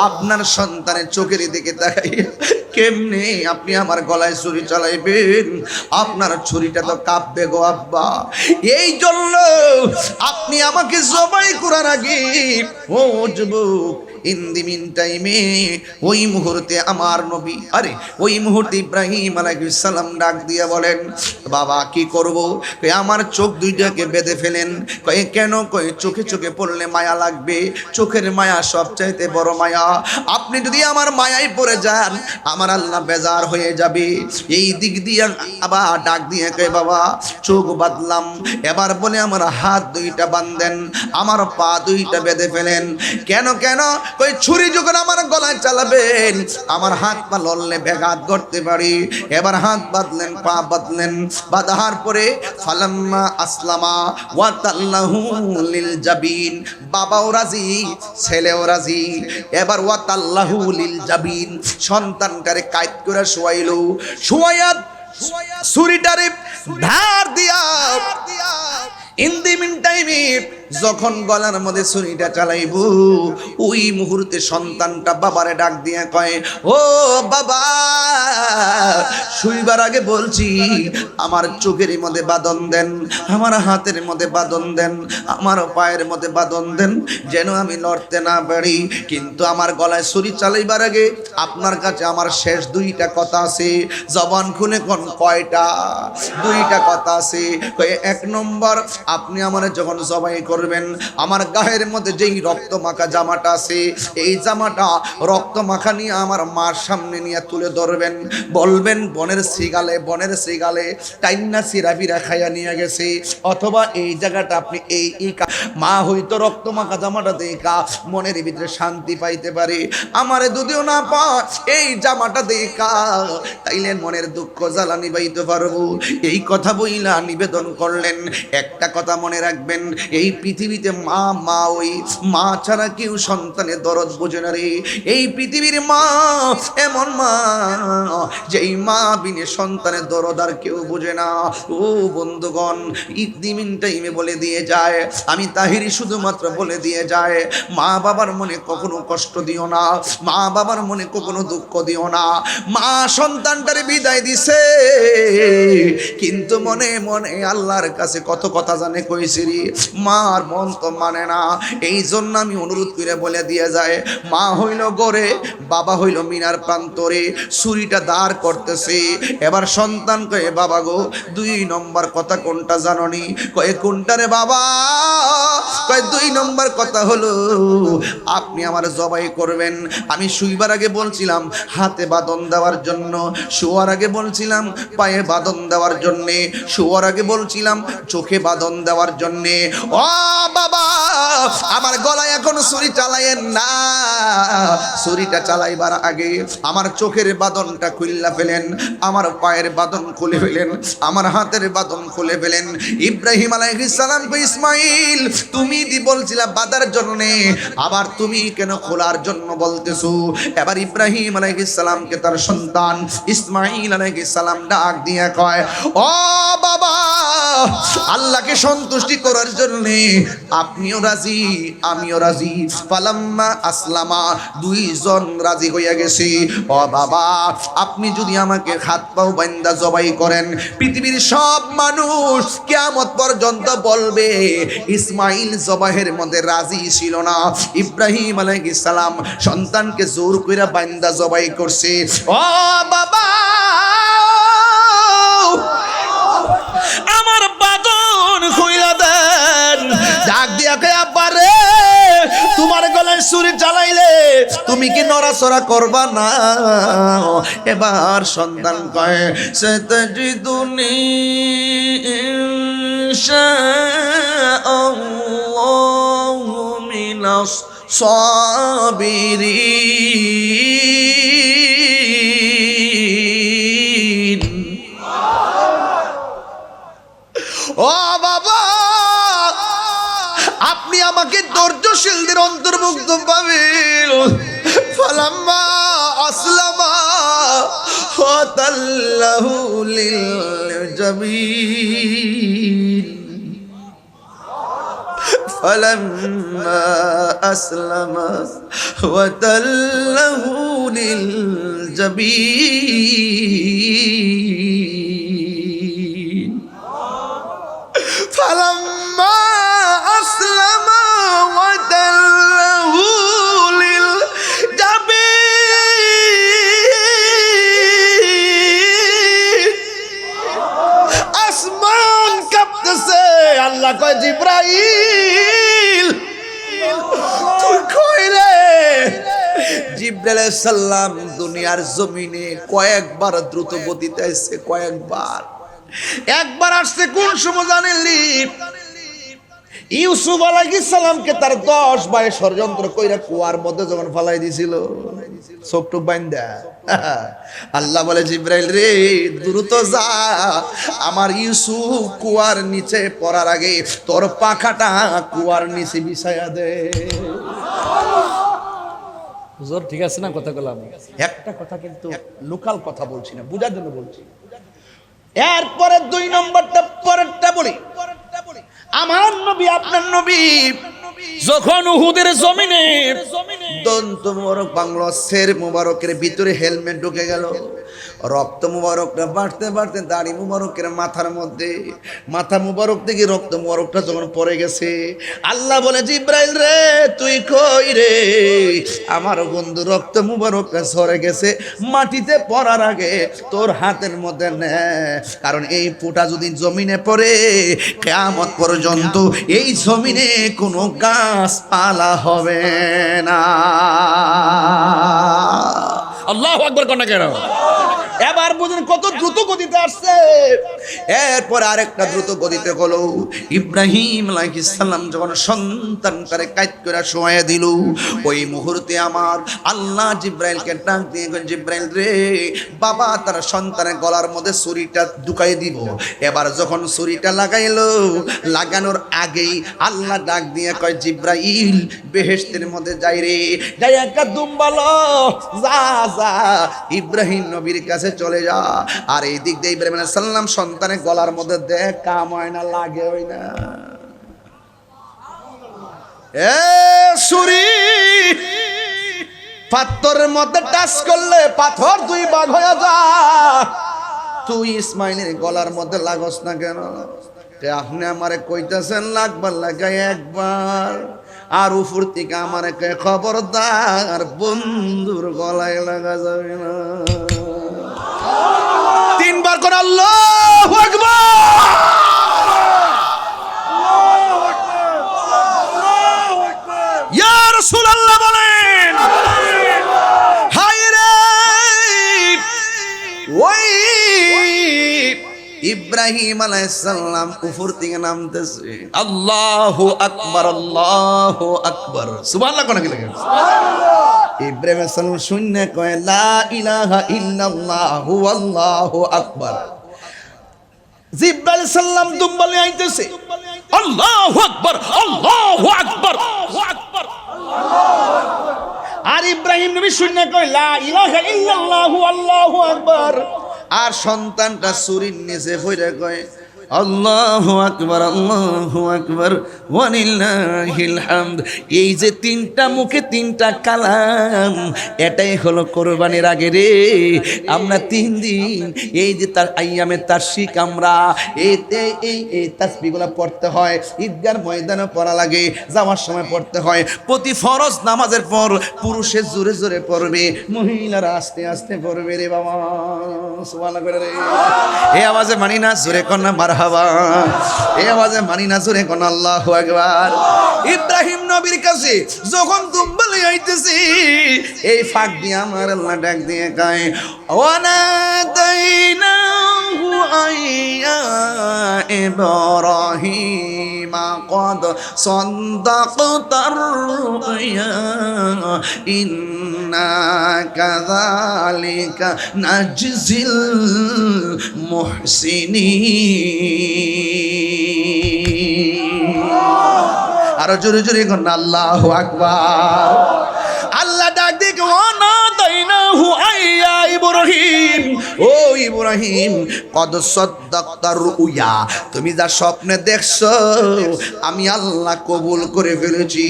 আপনার সন্তানের চোখের দিকে তাকাইয়া কেমনে আপনি আমার গলায় ছুরি চালাইবেন? আপনার ছুরিটা তো কাঁপবে গো আব্বা, এই জন্য আপনি আমাকে জবাই করার আগে ও যুবক ইন দি মিন টাইমে ওই মুহূর্তে আমার নবী, ওই মুহূর্তে ইব্রাহিম আলাইহিস সালাম ডাক দিয়ে বলেন, বাবা কি করব? আমার চোখ দুইটাকে বেঁধে ফেলেন। কয়ে কেন? কয়ে চোখে চোখে পড়লে মায়া লাগবে, চোখের মায়া সবচাইতে বড় মায়া, আপনি যদি আমার মায়ায় পড়ে যান আমার আল্লাহ বেজার হয়ে যাবে। এই দিক দিয়ে আবার ডাক দিয়ে কয়ে, বাবা চোখ বাঁধলাম। এবার বলে আমার হাত দুইটা বাঁধেন, আমার পা দুইটা বেঁধে ফেলেন। কেন কেন? কই ছুরি যখন আমার গলায় চালাবেন আমার হাত পা লড়লে ব্যাঘাত করতে পারি। এবার হাত বাঁধলেন, পা বাঁধলেন, বাঁধার পরে ফালাম্মা আসলামা ওয়া তাল্লাহু লিল জাবিন, বাবাও রাজি ছেলেও রাজি। এবার ওয়া তাল্লাহু লিল জাবিন, সন্তানটারে কাইত করে শোয়াইলো, শোয়াইয়া ছুরিটারে ধার দিয়া ইন দি মিন টাইমে যখন গলার মধ্যে ছুরিটা চালাইব ওই মুহূর্তে সন্তানটা বাবারে ডাক দিয়ে কয়, ও বাবা শুইবার আগে বলছি আমার চোখের মধ্যে বাঁধন দেন, আমার হাতের মধ্যে বাঁধন দেন, আমার পায়ের মধ্যে বাঁধন দেন, যেন আমি লড়তে না পারি। কিন্তু আমার গলায় ছুরি চালাইবার আগে আপনার কাছে আমার শেষ দুইটা কথা আছে, জবান খুলে কোন কয়টা? দুইটা কথা আছে। কয়ে এক নম্বর, আপনি আমার যখন জবাই করবেন আমার গায়ের মধ্যে যেই রক্ত মাখা জামাটা আছে এই জামাটা রক্ত মাখা নিয়ে আমার মার সামনে নিয়ে তুলে ধরবেন, বলবেন বনের শ্রীগালে টাইন্না সিরাবিরা খাইয়া নিয়ে গেছে, অথবা এই জায়গাটা আপনি এই মা হয়তো রক্ত মাখা জামাটা দেখা মনের ভিতরে শান্তি পাইতে পারে, আমারে যদিও না পায় এই জামাটা দেখা তাইলে মনের দুঃখ জ্বালা নিবাইতে পারবো। এই কথা বইলা নিবেদন করলেন। একটা কথা মনে রাখবেন, এই পৃথিবীতে মা ওই মা ছাড়া কেউ সন্তানের দরদ বোঝে না রে। এই পৃথিবীর মা এমন মা যেই মা বিনে সন্তানের দরদ আর কেউ বোঝে বোঝে না। ও বন্ধুগণ, ইতিমিন টাইমে বলে দিয়ে যায়, আমি তাহিরি শুধুমাত্র বলে দিয়ে যায়, মা বাবার মনে কখনো কষ্ট দিও না, মা বাবার মনে কখনো দুঃখ দিও না। মা সন্তানটারে বিদায় দিছে, কিন্তু মনে মনে আল্লাহর কাছে কত কথা জানে কইছিরি, মার মন তো মানে না। এই জন্য আমি অনুরোধ করে বলে দিয়ে যায়, মা হইল গড়ে, বাবা হইল মিনার প্রান্তরে, ছুরিটা দাঁড় করতেছে। এবার সন্তান কয়ে, বাবা গো 2 নম্বর কথা কোনটা জাননি? কয়ে কোনটা রে বাবা? কয়ে 2 নম্বর কথা হলো আপনি আমার জবাই করবেন। আমি শুইবার আগে বলছিলাম হাতে বাঁধন দেওয়ার জন্য, শোয়ার আগে বলছিলাম পায়ে বাঁধন দেওয়ার জন্যে, শোয়ার আগে বলছিলাম চোখে বাঁধন দেওয়ার জন্যে। ও বাবা, আমার গলায় এখন ছুরি চালায়েন না, ছুরিটা চালাইবার আগে আমার চোখের বাঁধনটা খুললা ফেলেন, আমার পায়ের বাঁধন খুলে ফেলেন, আমার হাতের বাঁধন খুলে ফেলেন। ইব্রাহিম আলাইহিস সালাম কই, ইসমাইল তুমি দি বলছিলা বাঁধার জন্যে, আবার তুমি কেন খোলার জন্য বলতেছো? এবার ইব্রাহিম আলাইহিস সালামকে তার সন্তান ইসমাইল আলাইহিস সালাম ডাক দিয়ে কয়, ও বাবা, আল্লাহকে সন্তুষ্টি করার জন্য আপনিও রাজি আমিও রাজি। ফালাম্মা আসলামা, 2 জন রাজি হইয়া গেছে। ও বাবা, আপনি যদি আমাকে হাত পাও বান্দা জবাই করেন, পৃথিবীর সব মানুষ কিয়ামত পর্যন্ত বলবে ইসমাইল জবাহের মধ্যে রাজি ছিল না। ইব্রাহিম আলাইহিস সালাম সন্তানকে জোর কইরা বান্দা জবাই করছে। ও বাবা, আমার বাঁধন খুইলা দেন। ডাক দিয়া কে, আব্বা রে, তোমার গলায় ছুরি চালাইলে তুমি কি নড়াচড়া করবা না? এবার সন্তান কয়, সাতাজিদুনি ইনশাআল্লাহু মিনাস সাবিরিন। ও বাবা, আপনি আমাকে ধৈর্যশীলদের অন্তর্ভুক্ত পাবেন। ফালাম্মা আসলামা ফাতাল্লাহু লিল জাবিন। ফালাম্মা আসলামা ওয়াতাল্লাহু লিল জাবিন। ফালাম্মা আসলামা ওয়াতাল্লাহু লিল জাবিন। আসমান কাঁপতেছে। আল্লাহ কয়, জিবরাইল তুই কই রে? জিবরাইল আলাইহিস সালাম দুনিয়ার জমিনে কয়েকবার দ্রুত গতিতে আসছে, কয়েকবার। একবার আসছে কোন সময় জানেননি? ইউসুফ আলাইহিস সালামকে তার 10 ভাই ষড়যন্ত্র কইরা কুয়ার মধ্যে যখন ফালাই দিছিল, চোখটুক বাইন্দা, আল্লাহ বলে, জিবরাইল রে দ্রুত যা, আমার ইউসুফ কুয়ার নিচে পড়ার আগে তোর পাখাটা কুয়ার নিচে বিছায়া দে। হুজুর ঠিক আছে না কথা বললাম? একটা কথা কিন্তু লোকাল কথা বলছি না, বুঝার জন্য বলছি। এরপরে 2 নম্বরটা পরেরটা বলি। আমার নবী আপনার নবী যখন উহুদের জমিনে দন্ত মুবারক বাংলা শের মুবারকের ভিতরে হেলমেট ঢুকে গেল, রক্ত মুবারকটা বাড়তে বাড়তে দাড়ি মুবারকের মাথার মধ্যে, মাথা মুবারক থেকে রক্ত মুবারকটা যখন পড়ে গেছে, আল্লাহ বলে, জিবরাইল রে তুই কই রে? আমার বন্ধু রক্ত মুবারকটা সরে গেছে, মাটিতে পড়ার আগে তোর হাতের মধ্যে নে, কারণ এই ফোঁটা যদি জমিনে পড়ে কিয়ামত পর্যন্ত এই জমিনে কোনো গাছপালা হবে না। আল্লাহু আকবার কোন কেন? এবার বুঝুন কত দ্রুত গতিতে আসছে। এরপর আরেকটা দ্রুত গতিতে হলো, ইব্রাহিম আলাইহিস সালাম যখন সন্তানটারে কাট করে শোয়া দিল, ওই মুহূর্তে আমার আল্লাহ জিব্রাইলকে ডাক দিয়ে, জিব্রাইল রে, বাবা তার সন্তানের গলার মধ্যে ছুরিটা ঢুকাই দিব। এবার যখন ছুরিটা লাগাইলো, লাগানোর আগেই আল্লাহ ডাক দিয়ে কয়, জিব্রাইল বেহেশতের মধ্যে যাই রে, যাই একটা দুম্বালো, যা যা ইব্রাহিম নবীর কাছে চলে যা। আর এই দিক দিয়ে ইব্রাহিম আলাইহিস সালাম সন্তানের গলার মধ্যে দেখ কাম হয় না, লাগে হয় না। এ সুরি পাথরের মধ্যে টাচ করলে পাথর দুই ভাগ হয়ে যায়। তুই ইসমাইলের গলার মধ্যে লাগস না কেন? আপনি আমারে কইতাছেন লাগবার লাগাই একবার, আর উপর থেকে আমারে কয় খবরদার বন্ধুর গলায় লাগা যাবে না। তিনবার করে আল্লাহু আকবার। ইয়া রাসূলুল্লাহ বলেন, হায় রে ওই ইব্রাহিম আলাইহিস সালাম উপর থেকে নামতেছে, আল্লাহু আকবার, আল্লাহু আকবার, সুবহানাল্লাহ কোন কি লাগে? ইব্রাহিম আলাইহিস সালাম শূন্য কয় লা ইলাহা ইল্লাল্লাহু আল্লাহু আকবার। জিব্রাইল আলাইহিস সালাম দুম্বলে আইতেছে, আল্লাহু আকবার, আল্লাহু আকবার, আল্লাহু আকবার। আর ইব্রাহিম নবী শূন্য কয় লা ইলাহা ইল্লাল্লাহু আল্লাহু আকবার। আর সন্তানটা সুরির নিচে পড়ে কয় আল্লাহু আকবার, আল্লাহু আকবার, ওয়ালিল্লাহিল হামদ। এই যে তিনটা মুখে তিনটা কালাম, এটাই হলো কোরবানির আগে রে। আমরা 3 দিন এই যে তার আইয়ামে তাশরিক আমরা এই তাসবিহগুলো পড়তে হয়। ঈদগার ময়দানে পড়া লাগে, যাওয়ার সময় পড়তে হয়। প্রতি ফরজ নামাজের পর পুরুষে জোরে জোরে পড়বে, মহিলারা আস্তে আস্তে পড়বে রে বাবা। সুবহানাল্লাহ করে রে। এই আওয়াজে মানি না, জোরে কর না মারহাবা। এই আওয়াজে মানি না, জোরে কোন আল্লাহু আকবার। ইব্রাহিম নবীর কাছে যখন দুম্বলে আইতেছি, এই ফাঁক দিয়ে আমার আল্লাহ ডাক দিয়ে কয় ওয়ানাদাইনাহু আইয়া ইব্রাহিম ক্বাদ সাদাকতার রুয়া ইন্না কাযালিকা নাজজিল মুহসিনিন। আরো জোরে জোরে কোন আল্লাহু আকবার। আল্লাহ ডাক দিয়ে ওয়ানাদাইনাহু আইয়া ইব্রাহিম, ও ইব্রাহিম কদ সাদাকতার রুয়া, তুমি যা স্বপ্নে দেখছো আমি আল্লাহ কবুল করে ফেলেছি।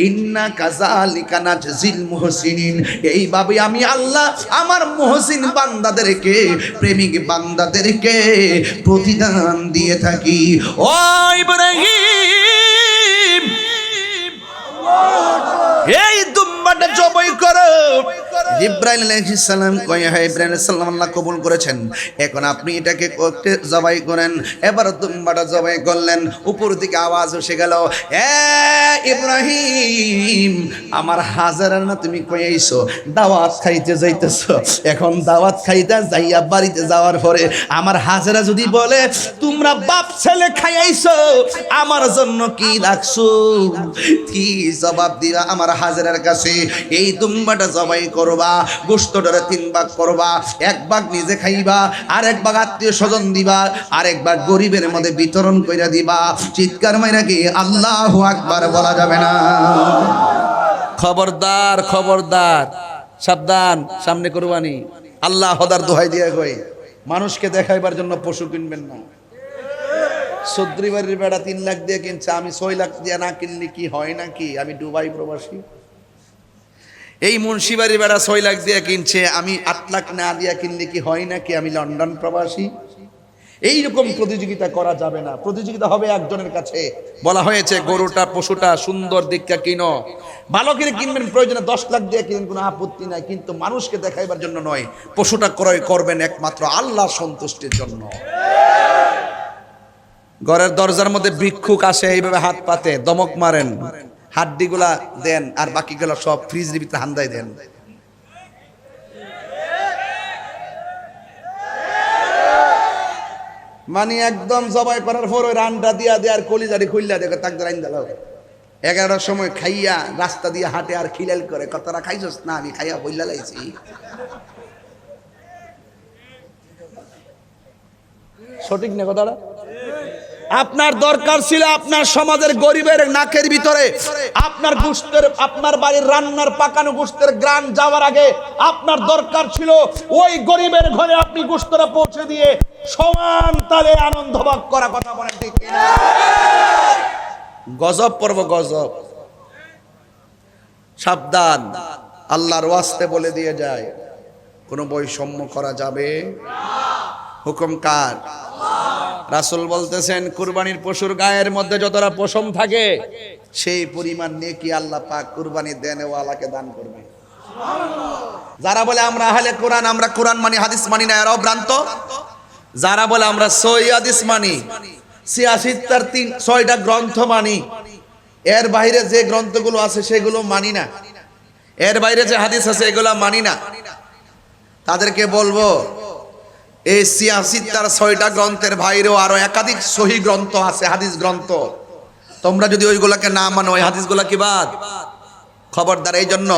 ইন্না কাযালিকা নাজজিল মুহসিনিন, এইভাবে আমি আল্লাহ আমার মুহসিন বান্দাদেরকে, প্রেমিক বান্দাদেরকে প্রতিদান দিয়ে থাকি। ও ইব্রাহিম, এই দুম্বাটা জবাই করো। জিব্রাইল আলাইহিস সালাম কয় হে ইব্রাহিম আলাইহিস সালাম আল্লাহ কবুল করেছেন, এখন আপনি এটাকে জবাই করেন। এবার দুম্বাটা জবাই করলেন, উপর দিকে আওয়াজ এসে গেল, এ ইব্রাহিম আমার হাজারা না তুমি কই আইছো, দাওয়াত খাইতে যাইতেছো। এখন দাওয়াত খাইতে যাইয়া বাড়িতে যাওয়ার পরে আমার হাজারা যদি বলে তোমরা বাপ ছেলে খাই আইছো, আমার জন্য কি রাখছো, কি জবাব দিবা আমার হাজারার কাছে? এই দুম্বাটা জবাই করবা, গোশতটারে 3 ভাগ করবা, 1 ভাগ নিজে খাইবা, আর 1 ভাগ আত্মীয় স্বজন দিবা, আর 1 ভাগ গরিবের মধ্যে বিতরণ কইরা দিবা। চিৎকার মাইরা কি আল্লাহু আকবার বলা যাবে না? খবরদার, খবরদার, সাবধান, সামনে কুরবানি। আল্লাহ হদার দোহাই দিয়ে কই, মানুষকে দেখাইবার জন্য পশু কিনবেন না। চৌধুরী বাড়ির বেড়া 3 লাখ দিয়ে কিনছে, আমি 6 লাখ দিয়ে না কিনলে কি হয় নাকি? আমি দুবাই প্রবাসী। এই মুন্সিবাড়ির বেড়া 6 লাখ দিয়ে কিনছে, আমি 8 লাখ না দিয়ে কিনলে কি হয় নাকি? আমি লন্ডন প্রবাসী। এইরকম প্রতিযোগিতা করা যাবে না। প্রতিযোগিতা হবে একজনের কাছে। বলা হয়েছে গরুটা পশুটা সুন্দর দিকটা কিনো, ভালো করে কিনবেন, প্রয়োজনে 10 লাখ দিয়ে কিনেন, কোনো আপত্তি নাই, কিন্তু মানুষকে দেখাইবার জন্য নয়। পশুটা ক্রয় করবেন একমাত্র আল্লাহর সন্তুষ্টির জন্য। ঘরের দরজার মধ্যে ভিক্ষুক আসে, এইভাবে হাত পাতে দমক মারেন, হাড্ডিগুলা দেন, আর বাকিগুলা সব ফ্রিজের ভিতরে হান্দাই দেন। মানে একদম জবাই করার পর ওই রানটা দিয়া দেয় আর কলিজারি খুললা দেখে তাকদের আইন দিল। 11টার সময় খাইয়া রাস্তা দিয়ে হাঁটে আর খিলাল করে, কতটা খাইছস? না আমি খাইয়া বইলা লাইছি। সঠিক না কথাটা? আপনার দরকার ছিল আপনার সমাজের গরিবের নাকের ভিতরে আপনার গোশতের, আপনার বাড়ির রান্নার পাকানো গোশতের গ্রান যাওয়ার আগে আপনার দরকার ছিল ওই গরিবের ঘরে আপনি গোশতটা পৌঁছে দিয়ে সমান তালে আনন্দ ভাগ করা। কথা বলেন ঠিক কিনা? গজব পর্ব গজব। সাবধান, আল্লাহর ওয়াস্তে বলে দিয়ে যায়, কোনো বৈষম্য করা যাবে হুকুম কার? রাসূল বলতেছেন কুরবানির পশুর গায়ের মধ্যে যতটা পশম থাকে সেই পরিমাণ নেকি আল্লাহ পাক কুরবানি দেনওয়ালাকে দান করবে। যারা বলে আমরা আহলে কোরআন, আমরা কোরআন মানি হাদিস মানি না, এরাও ভ্রান্ত। যারা বলে আমরা সহিহ হাদিস মানি, 86টার 6টা গ্রন্থ মানি, এর বাইরে যে গ্রন্থগুলো আছে সেগুলো মানি না, এর বাইরে যে হাদিস আছে এগুলো মানি না, তাদেরকে বলবো এই 86টার 6টা গ্রন্থের বাইরেও আরো একাধিক সহি গ্রন্থ আছে, হাদিস গ্রন্থ। তোমরা যদি ওইগুলোকে না মানো, ওই হাদিসগুলো কি বাদ? খবরদার। এই জন্য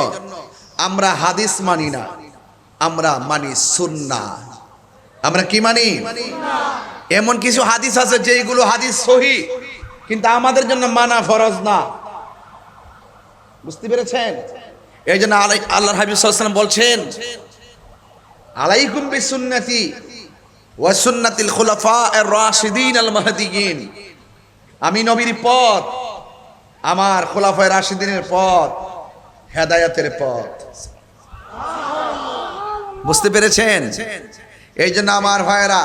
আমরা হাদিস মানি না, আমরা মানি সুন্নাহ। আমরা কি মানি? এমন কিছু হাদিস আছে যেগুলো হাদিস সহি, কিন্তু আমাদের জন্য মানা ফরজ না। বুঝতে পেরেছেন? এই জন্য আল্লাহর হাবিব সাল্লাল্লাহু আলাইহি ওয়াসাল্লাম বলছেন, আলাইকুম বিসুন্নতি ওয়া সুন্নাতিল খুলাফায়ে রাশিদিন আল মাহদিয়িন। আমি নবীর পথ, আমার খুলাফায়ে রাশিদিনের পথ, হেদায়েতের পথ। বুঝতে পেরেছেন? এই জন্য আমার ভাইয়েরা,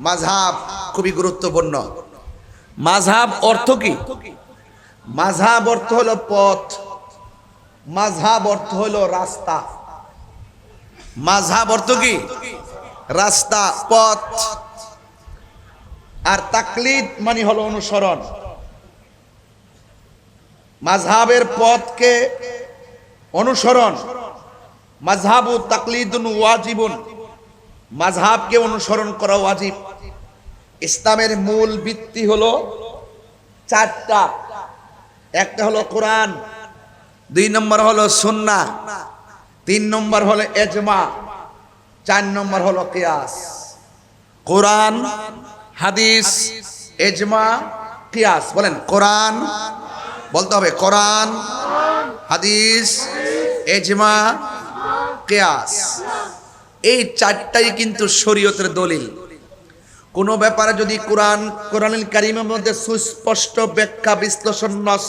মাযহাব খুবই গুরুত্বপূর্ণ। মাযহাব অর্থ কি? মাযহাব অর্থ হলো পথ, মাযহাব অর্থ হলো রাস্তা। মাযহাব অর্থ কি? রাস্তা, পথ। আর তাকলিদ মানে হলো অনুসরণ। মাযহাবের পথকে অনুসরণ। মাযহাবু তাকলিদুন ওয়াজিবুন, মাযহাবকে অনুসরণ করা ওয়াজিব। ইসলামের মূল ভিত্তি হলো 4টা। একটা হলো কোরআন, 2 নম্বর হলো সুন্নাহ, 3 নম্বর হলো ইজমা, 4 নম্বর হলো কিয়াস। কোরআন, হাদিস, ইজমা, কিয়াস। বলেন কোরআন, বলতে হবে কোরআন, হাদিস, ইজমা, কিয়াস। এই 4টাই কিন্তু শরীয়তের দলিল। কোন ব্যাপারে যদি কোরআনুল কারীমের মধ্যে সুস্পষ্ট ব্যাখ্যা, বিশ্লেষণ, নস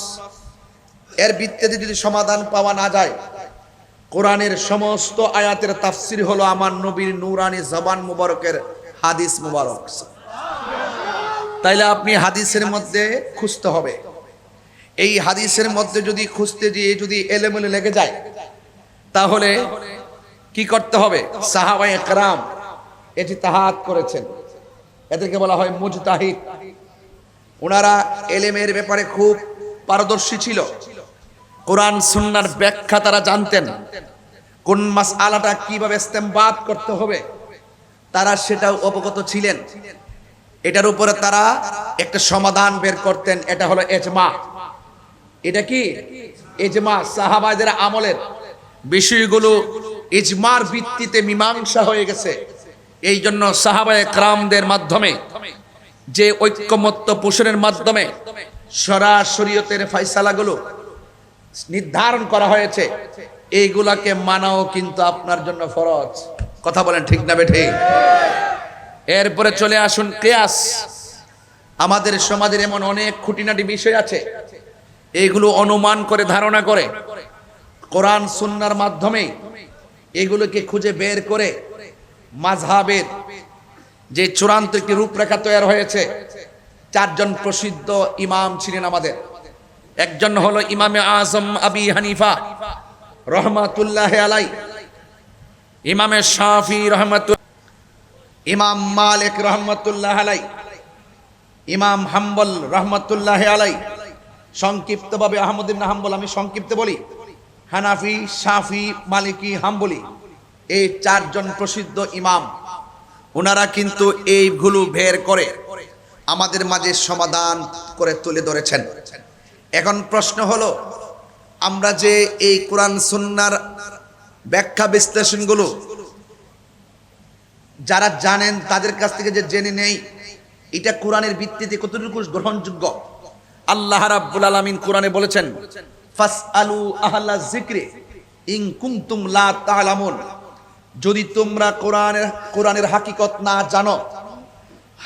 এর ভিত্তিতে যদি সমাধান পাওয়া না যায়, কোরআনের সমস্ত আয়াতের তাফসীর হলো আমার নবীর নূরানি জবান মুবারকের হাদিস মুবারক। তাইলে আপনি হাদিসের মধ্যে খুঁজতে হবে। এই হাদিসের মধ্যে যদি খুঁজতে গিয়ে যদি এলোমেলো লেগে যায়, তাহলে কি করতে হবে? সাহাবায়ে কেরাম ইজতিহাদ করেছেন, এদেরকে বলা হয় মুজতাহিদ। ওনারা ইলমের ব্যাপারে খুব পারদর্শী ছিল। কোরআন সুন্নাহর ব্যাখ্যা তারা জানতেন, কোন মাসআলাটা কিভাবে ইস্তেমবাদ করতে হবে তারা সেটাও অবগত ছিলেন। এটার উপরে তারা একটা সমাধান বের করতেন, এটা হলো ইজমা। এটা কি? ইজমা সাহাবাদের আমলের বিষয়গুলো ইজমার ভিত্তিতে মীমাংসা হয়ে গেছে। এই জন্য সাহাবায়ে কেরামদের মাধ্যমে যে ঐক্যমত্য পোষণের মাধ্যমে শরীয়তের ফয়সালাগুলো নির্ধারণ করা হয়েছে, এইগুলাকে মানাও কিন্তু আপনার জন্য ফরজ। কথা বলেন ঠিক না বেঠিক? এরপরে চলে আসুন কিয়াস। আমাদের সমাজের এমন অনেক খুঁটিনাটি বিষয় আছে, এইগুলো অনুমান করে, ধারণা করে, কোরআন সুন্নাহর মাধ্যমে এগুলোকে খুঁজে বের করে মাযহাবের যে চূড়ান্ত একটি রূপরেখা তৈরি হয়েছে। 4 জন প্রসিদ্ধ ইমাম ছিলেন আমাদের। একজন হলো ইমামে আজম আবি হানিফা রহমাতুল্লাহ আলাই, ইমামে শাফি রহমাতুল্লাহ, ইমাম মালিক রহমাতুল্লাহ আলাই, ইমাম হাম্বল রহমাতুল্লাহ আলাই, সংক্ষিপ্তভাবে আহমদ ইবনে হাম্বল আমি সংক্ষিপ্ত বলি, হানাফি, শাফি, মালিকি, হাম্বলি। এই 4 জন প্রসিদ্ধ ইমাম, ওনারা কিন্তু এইগুলো বের করে আমাদের মাঝে সমাধান করে তুলে ধরেছেন। এখন প্রশ্ন হলো, আমরা যে এই কোরআন সুন্নাহর ব্যাখ্যা বিশ্লেষণগুলো যারা জানেন তাদের কাছ থেকে যে জেনে নেই, এটা কোরআনের ভিত্তিতে কতটুকু গ্রহণযোগ্য? আল্লাহ রাব্বুল আলামিন কোরআনে বলেছেন, ফাসআলু আহলা যিকরি ইন কুনতুম লা তা'লামুন। যদি তোমরা কোরআনের হাকিকত না জানো,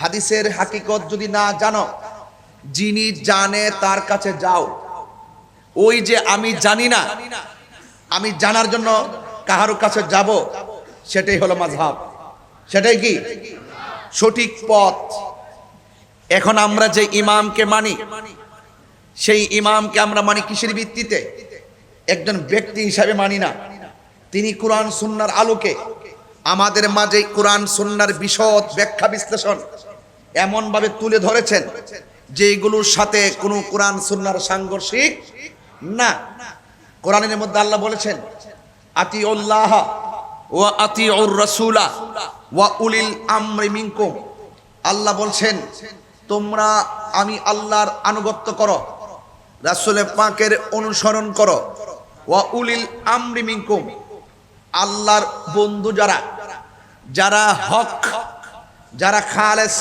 হাদিসের হাকিকত যদি না জানো, যিনি জানে তার কাছে যাও। ওই যে আমি জানি না, আমি জানার জন্য কাহার কাছে যাব, সেটাই হলো মাযহাব। সেটাই কি সঠিক পথ। এখন আমরা যে ইমামকে মানি, সেই ইমামকে আমরা মানি কিসের ভিত্তিতে? একজন ব্যক্তি হিসাবে মানি না। তিনি কোরআন সুন্নাহর আলোকে আমাদের মাঝে কোরআন সুন্নাহর বিশদ ব্যাখ্যা বিশ্লেষণ এমন ভাবে তুলে ধরেছেন যেগুলোর সাথে কোনো কোরআন সুন্নাহর সাংঘর্ষিক না। কোরআনের মধ্যে আল্লাহ বলেছেন, আতিউল্লাহ ওয়া আতিউর রাসূলা ওয়া উলিল আমরি মিনকুম। আল্লাহ বলছেন, তোমরা আমি আল্লাহর আনুগত্য করো, রাসূলের পাকের অনুসরণ করো। ওয়া উলিল আমরি মিনকুম, আল্লাহর বন্ধু যারা, যারা হক, যারা খালেস,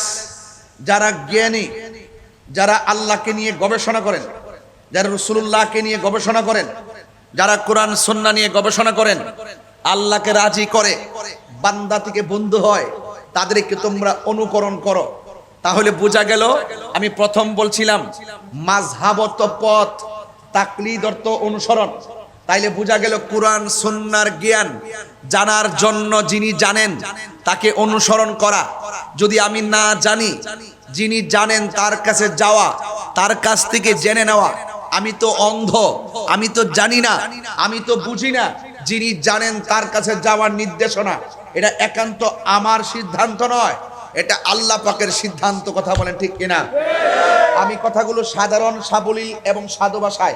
যারা জ্ঞানী, যারা আল্লাহকে নিয়ে গবেষণা করেন, যারা রাসূলুল্লাহকে নিয়ে গবেষণা করেন, যারা কোরআন সুন্নাহ নিয়ে গবেষণা করেন, আল্লাহকে রাজি করে, বান্দা থেকে বন্ধু হয়, তাদেরকে তোমরা অনুকরণ করো। তাহলে বোঝা গেল, আমি প্রথম বলছিলাম মাযহাব অর্থ পথ, তাকলিদ অর্থ অনুসরণ। তাইলে বোঝা গেল কোরআন সুন্নাহর জ্ঞান জানার জন্য যিনি জানেন তাকে অনুসরণ করা। যদি আমি না জানি, যিনি জানেন তার কাছে যাওয়া, তার কাছ থেকে জেনে নেওয়া। আমি তো অন্ধ, আমি তো জানি না, আমি তো বুঝি না, যিনি জানেন তার কাছে যাওয়ার নির্দেশনা। এটা একান্ত আমার সিদ্ধান্ত নয়, এটা আল্লাহ পাকের সিদ্ধান্ত। কথা বলেন ঠিক কিনা? আমি কথাগুলো সাধারণ সাবলীল এবং সাধু ভাষায়,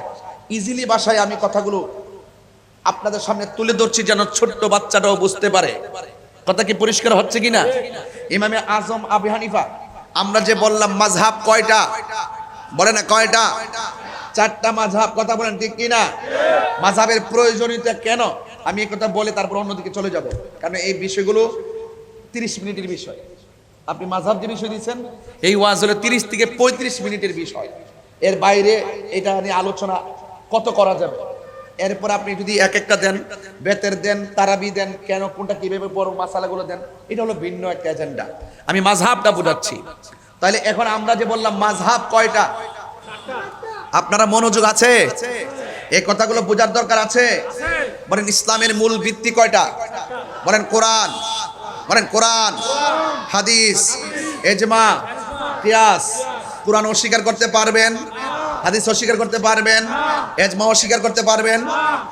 ইজিলি ভাষায় আমি কথাগুলো আপনাদের সামনে তুলে ধরছি, যেন ছোট্ট বাচ্চাটাও বুঝতে পারে। কথা কি পরিষ্কার হচ্ছে কিনা? ইমামে আজম আবু হানিফা, আমরা যে বললাম মাযহাব কয়টা, বলে না কয়টা? 4টা মাযহাব। কথা বলেন ঠিক কিনা? মাযহাবের প্রয়োজনীয়তা কেন, আমি এই কথা বলে তারপর অন্যদিকে চলে যাব, কারণ এই বিষয়গুলো 30 মিনিটের বিষয়। আপনি মাযহাব যে বিষয় দিচ্ছেন, এই ওয়াজ হলো 30 থেকে 35 মিনিটের বিষয়। এর বাইরে এটা নিয়ে আলোচনা কত করা যাবে। এরপর আপনি যদি এক একটা দেন, বেতের দেন, তারাবি দেন, কেন কোনটা কিভাবে বড় মাসালাগুলো দেন, এটা হলো ভিন্ন একটা এজেন্ডা। আমি মাযহাবটা বোঝাচ্ছি। তাহলে এখন আমরা যে বললাম মাযহাব কয়টা, আপনারা মনোযোগ আছে? এই কথাগুলো বোঝার দরকার আছে। বলেন ইসলামের মূল ভিত্তি কয়টা? বলেন কোরআন, বলেন কোরআন, হাদিস, ইজমা, কিয়াস। কোরআন অস্বীকার করতে পারবেন, হাদিস অস্বীকার করতে পারবেন, ইজমা অস্বীকার করতে পারবেন,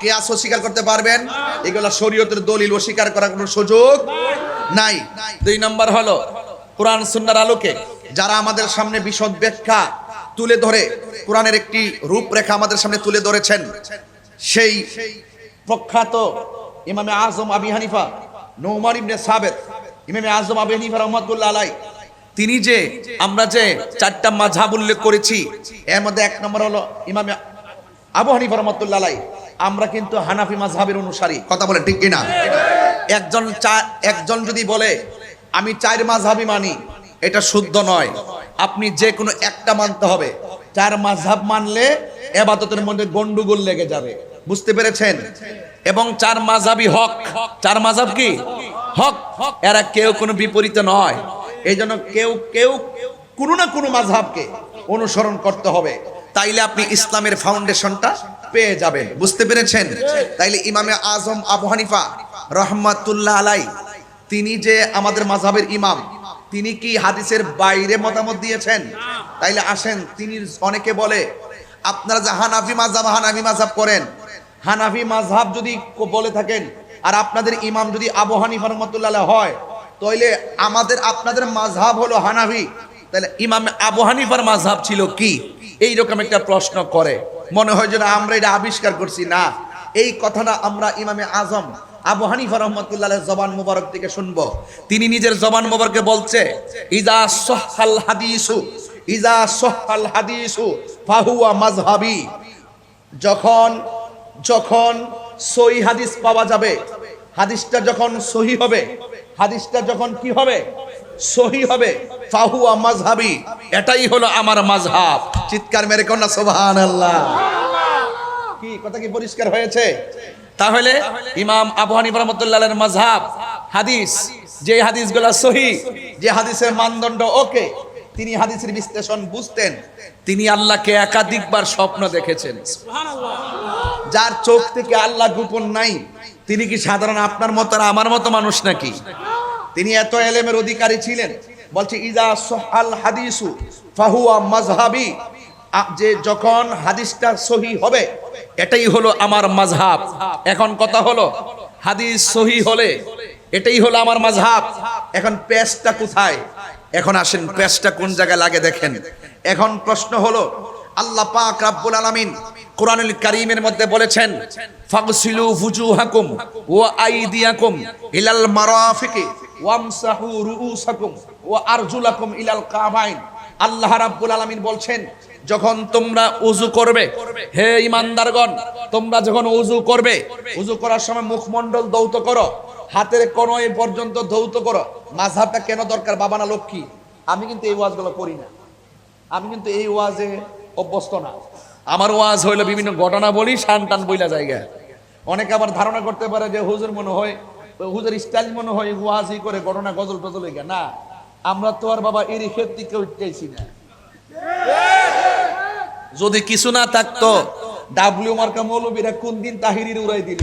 কিয়াস অস্বীকার করতে পারবেন। এগুলো শরীয়তের দলিল, অস্বীকার করার কোনো সুযোগ নাই। 2 নম্বর হলো কোরআন সুন্নাহর আলোকে যারা আমাদের সামনে বিশদ ব্যাখ্যা তুলে ধরে, কোরআনের একটি রূপরেখা আমাদের সামনে তুলে ধরেছেন, সেই প্রখ্যাত ইমামে আজম আবু হানিফা নুমান ইবনে সাবিত, ইমামে আজম আবু হানিফা রাহমাতুল্লাহ আলাইহি, তিনি যে আমরা যে 4টা মাযহাব উল্লেখ করেছি, এর মধ্যে 1 নম্বর হলো ইমামে আবু হানিফা রাহমাতুল্লাহ আলাইহি। আমরা কিন্তু হানাফি মাযহাবের অনুসারী। কথা বলে ঠিক কিনা? একজন যদি বলে আমি 4 মাযহাবই মানি, এটা শুদ্ধ নয়। আপনি যে কোনো একটা মানতে হবে। 4 মাযহাব মানলে ইবাদতের মধ্যে গন্ডগোল লেগে যাবে। বুঝতে পেরেছেন? এবং 4 মাযহাবই হক। 4 মাযহাব কি হক? এরা কেউ কোনো বিপরীত নয়। এই জন্য কেউ কোনো না কোনো মাযহাবকে অনুসরণ করতে হবে, তাইলে আপনি ইসলামের ফাউন্ডেশনটা পেয়ে যাবেন। বুঝতে পেরেছেন? তাইলে ইমামে আজম আবু হানিফা রাহমাতুল্লাহ আলাইহি, তিনি যে আমাদের মাযহাবের ইমাম, তিনি কি হাদিসের বাইরে মতামত দিয়েছেন? তাইলে আসেন, তিনি অনেকে বলে আপনারা যে হানাফি মাযহাব করেন, হানাফি মাযহাব যদি বলে থাকেন আর আপনাদের ইমাম যদি আবু হানিফা রাহমাতুল্লাহ হয়, তাইলে আপনাদের মাযহাব হলো হানাফি, তাহলে ইমাম আবু হানিফার মাযহাব ছিল কি? এইরকম একটা প্রশ্ন করে। মনে হয় যেন আমরা এটা আবিষ্কার করছি। না, এই কথাটা আমরা ইমামে আজম আবু হানিফা রাহমাতুল্লাহর জবান মুবারক থেকে শুনবো। তিনি নিজের জবান মুবারকে বলছে, ইজা সহহাল হাদিসু ফাহুয়া মাযহাবি। যখন সহি হাদিস পাওয়া যাবে, হাদিসটা যখন সহি হবে, হাদিসটা যখন কি হবে? সহি হবে, ফাহুয়া মাযহাবি, এটাই হলো আমার মাযহাব। চিৎকার মেরে কন্যা সুবহানাল্লাহ। কি কথা কি পরিষ্কার হয়েছে? তাহলে ইমাম আবু হানিফা রাহমাতুল্লাহ আলাইহির মাযহাব হাদিস, যে হাদিসগুলো সহি, যে হাদিসের মানদণ্ড ওকে, তিনি হাদিসের বিশ্লেষণ বুঝতেন। তিনি আল্লাহকে একাধিকবার স্বপ্ন দেখেছেন। যার চোখ থেকে আল্লাহ গোপন নাই, তিনি কি সাধারণ আপনার মতো আর আমার মতো মানুষ নাকি? তিনি এত এলেমের অধিকারী ছিলেন। বলছে ইজা সহাল হাদিসু ফাহুয়া মাযহাবি, যে যখন হাদিসটা সহি হবে এটাই হলো আমার মাযহাব। এখন কথা হলো হাদিস সহি হলে এটাই হলো আমার মাযহাব। এখন পেশটা কোথায়? এখন আসেন পেশটা কোন জায়গায় লাগে দেখেন। এখন প্রশ্ন হলো, আল্লাহ পাক রব্বুল আলামিন কোরআনুল কারীমের মধ্যে বলেছেন ফাগসিলু ফুজুহাকুম ওয়া আইদিয়াকুম ইলাল মারাফিকি ওয়ামসাহু রুউসাকুম ওয়া আরজুলাকুম ইলাল কাবাইন। আল্লাহ রাব্বুল আলামিন বলছেন, যখন তোমরা ওযু করবে, হে ঈমানদারগণ, তোমরা যখন ওযু করবে, ওযু করার সময় মুখমণ্ডল ধৌত করো, হাতের কনুই পর্যন্ত ধৌত করো। মাযহাবটা কেন দরকার বাবা না লক্ষ্মী? আমি কিন্তু এই ওয়াজগুলো করি না, আমি কিন্তু এই ওয়াজে অভ্যস্ত না। আমার ওয়াজ হইলো বিভিন্ন ঘটনা বলি, শান টান বইলা জায়গা। অনেকে আবার ধারণা করতে পারে যে হুজুর মনে হয়, হুজুর স্টাইল মনে হয় ওয়াজই করে ঘটনা গজল টজল হয়ে না। আমরা তো আর বাবা এরই ক্ষেত্রে কেউ উঠতেছি না। যদি কিছু না থাকতো ডাব্লিউ মার্কা মৌলবীরা কোন দিন তাহিরির উড়াই দিল।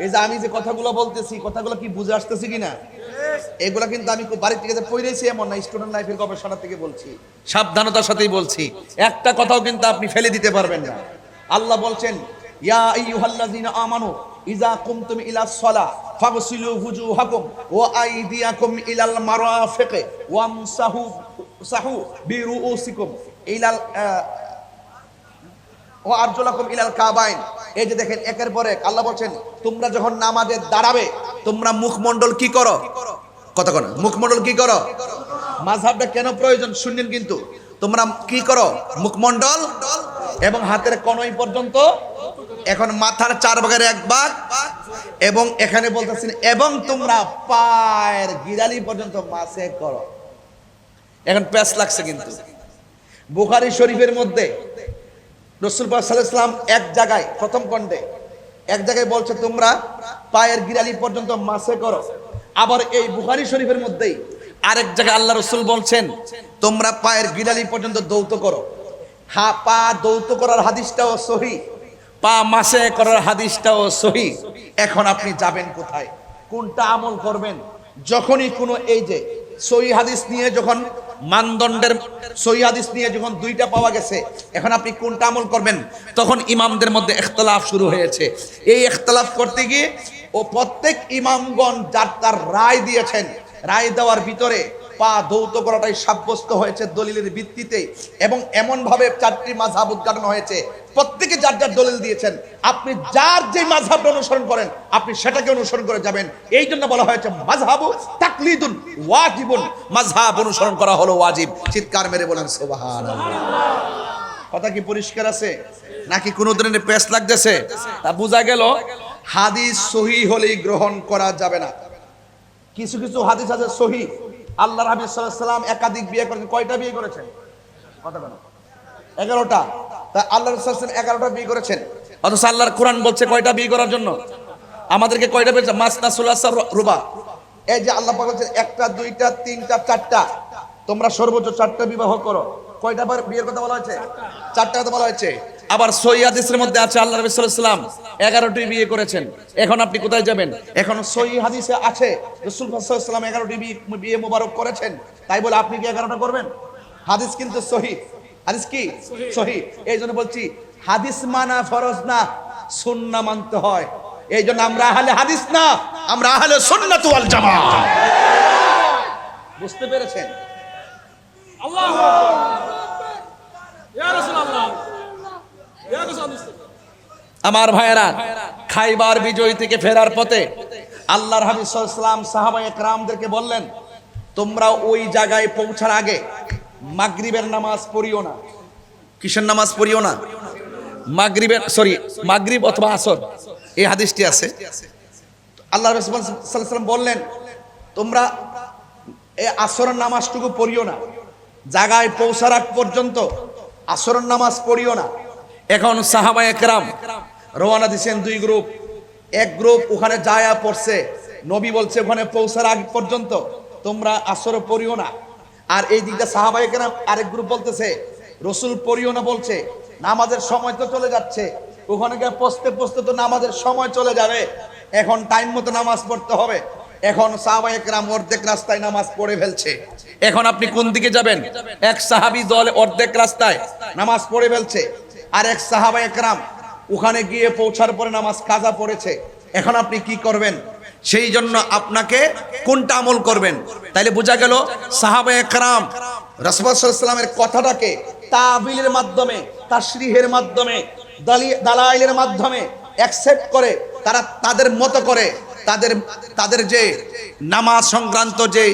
এই যে আমি যে কথাগুলো বলতেছি, কথাগুলো কি বুঝে আসতেছি কিনা? এগুলা কিন্তু আমি বাড়ি থেকে পড়েছি এমন না, স্টুডেন্ট লাইফের গবেষণা থেকে বলছি, সাবধানতার সাথেই বলছি। একটা কথাও কিন্তু আপনি ফেলে দিতে পারবেন না। আল্লাহ বলছেন, ইয়া আইয়ুহাল্লাযীনা আমানু ইযা কুমতুম ইলাস সালাহ ফাগসিলু ওজুহাকুম ওয়া আইদিয়াকুম ইলাল মারাফিকি ওয়ামসাহু বিরুউসিকুম ইলাল ওয়া আরজুলাকুম ইলাল কাবাইন। এই যে দেখেন, একের পর এক আল্লাহ বলছেন, তোমরা যখন নামাজে দাঁড়াবে তোমরা মুখমণ্ডল কি করো? কথা কোন মুখমণ্ডল কি করো? মাযহাবটা কেন প্রয়োজন শুনলেন কিন্তু। তোমরা কি করো? মুখমণ্ডল এবং হাতের কনুই পর্যন্ত। এখন মাথার 4 ভাগের 1 ভাগ, এবং এখানে বলতেছেন এবং তোমরা পায়ের গিরালি পর্যন্ত মাসে করো। এখন প্যাচ লাগছে কিন্তু। বুখারী শরীফের মধ্যে রাসূল পাক সাল্লাল্লাহু আলাইহি ওয়াসাল্লাম এক জায়গায় প্রথম খণ্ডে এক জায়গায় বলছে তোমরা পায়ের গিরালি পর্যন্ত মাসে করো। আবার এই বুখারী শরীফের মধ্যেই আরেক জায়গায় আল্লাহ রাসূল বলছেন তোমরা পায়ের গিরালি পর্যন্ত দৌত করো। হ্যাঁ, পা দৌত করার হাদিসটাও সহি, পা মাসে করার হাদিসটাও সহি। এখন আপনি যাবেন কোথায়? কোনটা আমল করবেন? যখনই কোনো এই যে সহি হাদিস নিয়ে যখন মানদণ্ডের সহি হাদিস নিয়ে যখন 2টা পাওয়া গেছে, এখন আপনি কোনটা আমল করবেন? তখন ইমামদের মধ্যে ইখতিলাফ শুরু হয়েছে। এই ইখতিলাফ করতে গিয়ে ও প্রত্যেক ইমামগণ যার তার রায় দিয়েছেন। রায় দেওয়ার ভিতরে পা দৌত করাটাই সাব্যস্ত হয়েছে দলিলের ভিত্তিতে, এবং এমন ভাবে 4টি মাযহাব উদ্ঘাটন হয়েছে। প্রত্যেকে যার যার দলিল দিয়েছেন। আপনি যার যে মাযহাবটা অনুসরণ করেন আপনি সেটাকে অনুসরণ করে যাবেন। এই জন্য বলা হয়েছে মাযহাবু তাকলিদুন ওয়াজিবুন, মাযহাব অনুসরণ করা হলো ওয়াজিব। চিৎকার মেরে বলেন সুবহানাল্লাহ। কথা কি পরিষ্কার আছে নাকি কোনো ধরনের পেশ লাগতেছে? তা বোঝা গেল হাদিস সহি হলেই গ্রহণ করা যাবে না। কিছু কিছু হাদিস আছে সহি। আল্লাহর হাবিব সাল্লাল্লাহু আলাইহি ওয়াসাল্লাম একাধিক বিয়ে করেছেন। কয়টা বিয়ে করেছেন? কথা বলেন। 11টা। তা আল্লাহর রাসূল সাল্লাল্লাহু আলাইহি ওয়াসাল্লাম 11টা বিয়ে করেছেন। অথচ আল্লাহর কোরআন বলছে কয়টা বিয়ে করার জন্য? আমাদেরকে কয়টা বলছে? মাসনা সুলাসা রুবা। এই যে আল্লাহ পাক বলেছেন 1টা 2টা 3টা 4টা, তোমরা সর্বোচ্চ 4টা বিবাহ করো। কয়টা বিয়ের কথা বলা হয়েছে? 4টা কথা বলা হয়েছে। আবার সহিহ হাদিসের মধ্যে আছে আল্লাহ রাসূল সাল্লাল্লাহু আলাইহি ওয়াসাল্লাম 11টি বিয়ে করেছেন। এখন আপনি কোথায় যাবেন? এখন সহিহ হাদিসে আছে রাসূল সাল্লাল্লাহু আলাইহি ওয়াসাল্লাম 11টি বিয়ে মোবারক করেছেন, তাই বলে আপনি কি 11টা করবেন? হাদিস কিন্তু সহিহ। হাদিস কি সহিহ। এই জন্য বলছি হাদিস মানা ফরজ না, সুন্নাহ মানতে হয়। এই জন্য আমরা আহলে হাদিস না, আমরা আহলে সুন্নাত ওয়াল জামাত। বুঝতে পেরেছেন? আল্লাহু আকবার, ইয়া রাসূলুল্লাহ, ইয়া রাসূলুল্লাহ। আমার ভাইয়েরা, খাইবার বিজয় থেকে ফেরার পথে আল্লাহর হাবিব সাল্লাল্লাহু আলাইহি ওয়াসাল্লাম সাহাবায়ে কেরামদেরকে বললেন, তোমরা ওই জায়গায় পৌঁছার আগে মাগরিবের নামাজ পড়িও না। কিসের নামাজ পড়িও না? মাগরিব অথবা আসর, এই হাদিসটি আছে। আল্লাহ রাসূল সাল্লাল্লাহু আলাইহি ওয়াসাল্লাম বললেন, তোমরা এই আসরের নামাজটুকু পড়িও না, জায়গায় পৌঁছার আগ পর্যন্ত আসরের নামাজ পড়িও না। এখন সাহাবায়ে কেরাম রওনা দিয়েছেন দুই গ্রুপ। এক গ্রুপ ওখানে যায়া পড়ছে, নবী বলছে ওখানে পৌঁছার আগ পর্যন্ত তোমরা আসর পড়িও না। আর এই দিকটা সাহাবায়ে কেরাম আরেক গ্রুপ বলতেছে রসুল পড়িও না বলছে, নামাজের সময় তো চলে যাচ্ছে, ওখানে গিয়ে পৌঁছতে পৌঁছতে তো নামাজের সময় চলে যাবে, এখন টাইম মতো নামাজ পড়তে হবে। এখন সাহাবায়ে কেরাম অর্ধেক রাস্তায় নামাজ পড়ে ফেলছে। এখন আপনি কোন দিকে যাবেন? এক সাহাবী দল অর্ধেক রাস্তায় নামাজ পড়ে ফেলছে, আর এক সাহাবায়ে কেরাম ওখানে গিয়ে পৌঁছার পরে নামাজ কাজা পড়েছে। এখন আপনি কি করবেন? সেই জন্য আপনাকে কোনটা আমল করবেন? তাইলে বোঝা গেল সাহাবায়ে কেরাম রাসূল সাল্লাল্লাহু আলাইহি ওয়াসাল্লামের কথাটাকে তাবিলের মাধ্যমে, তাশরিহের মাধ্যমে, দালাইলের মাধ্যমে অ্যাকসেপ্ট করে তারা তাদের মতো করে তাদের যে নামাজ সংক্রান্ত যে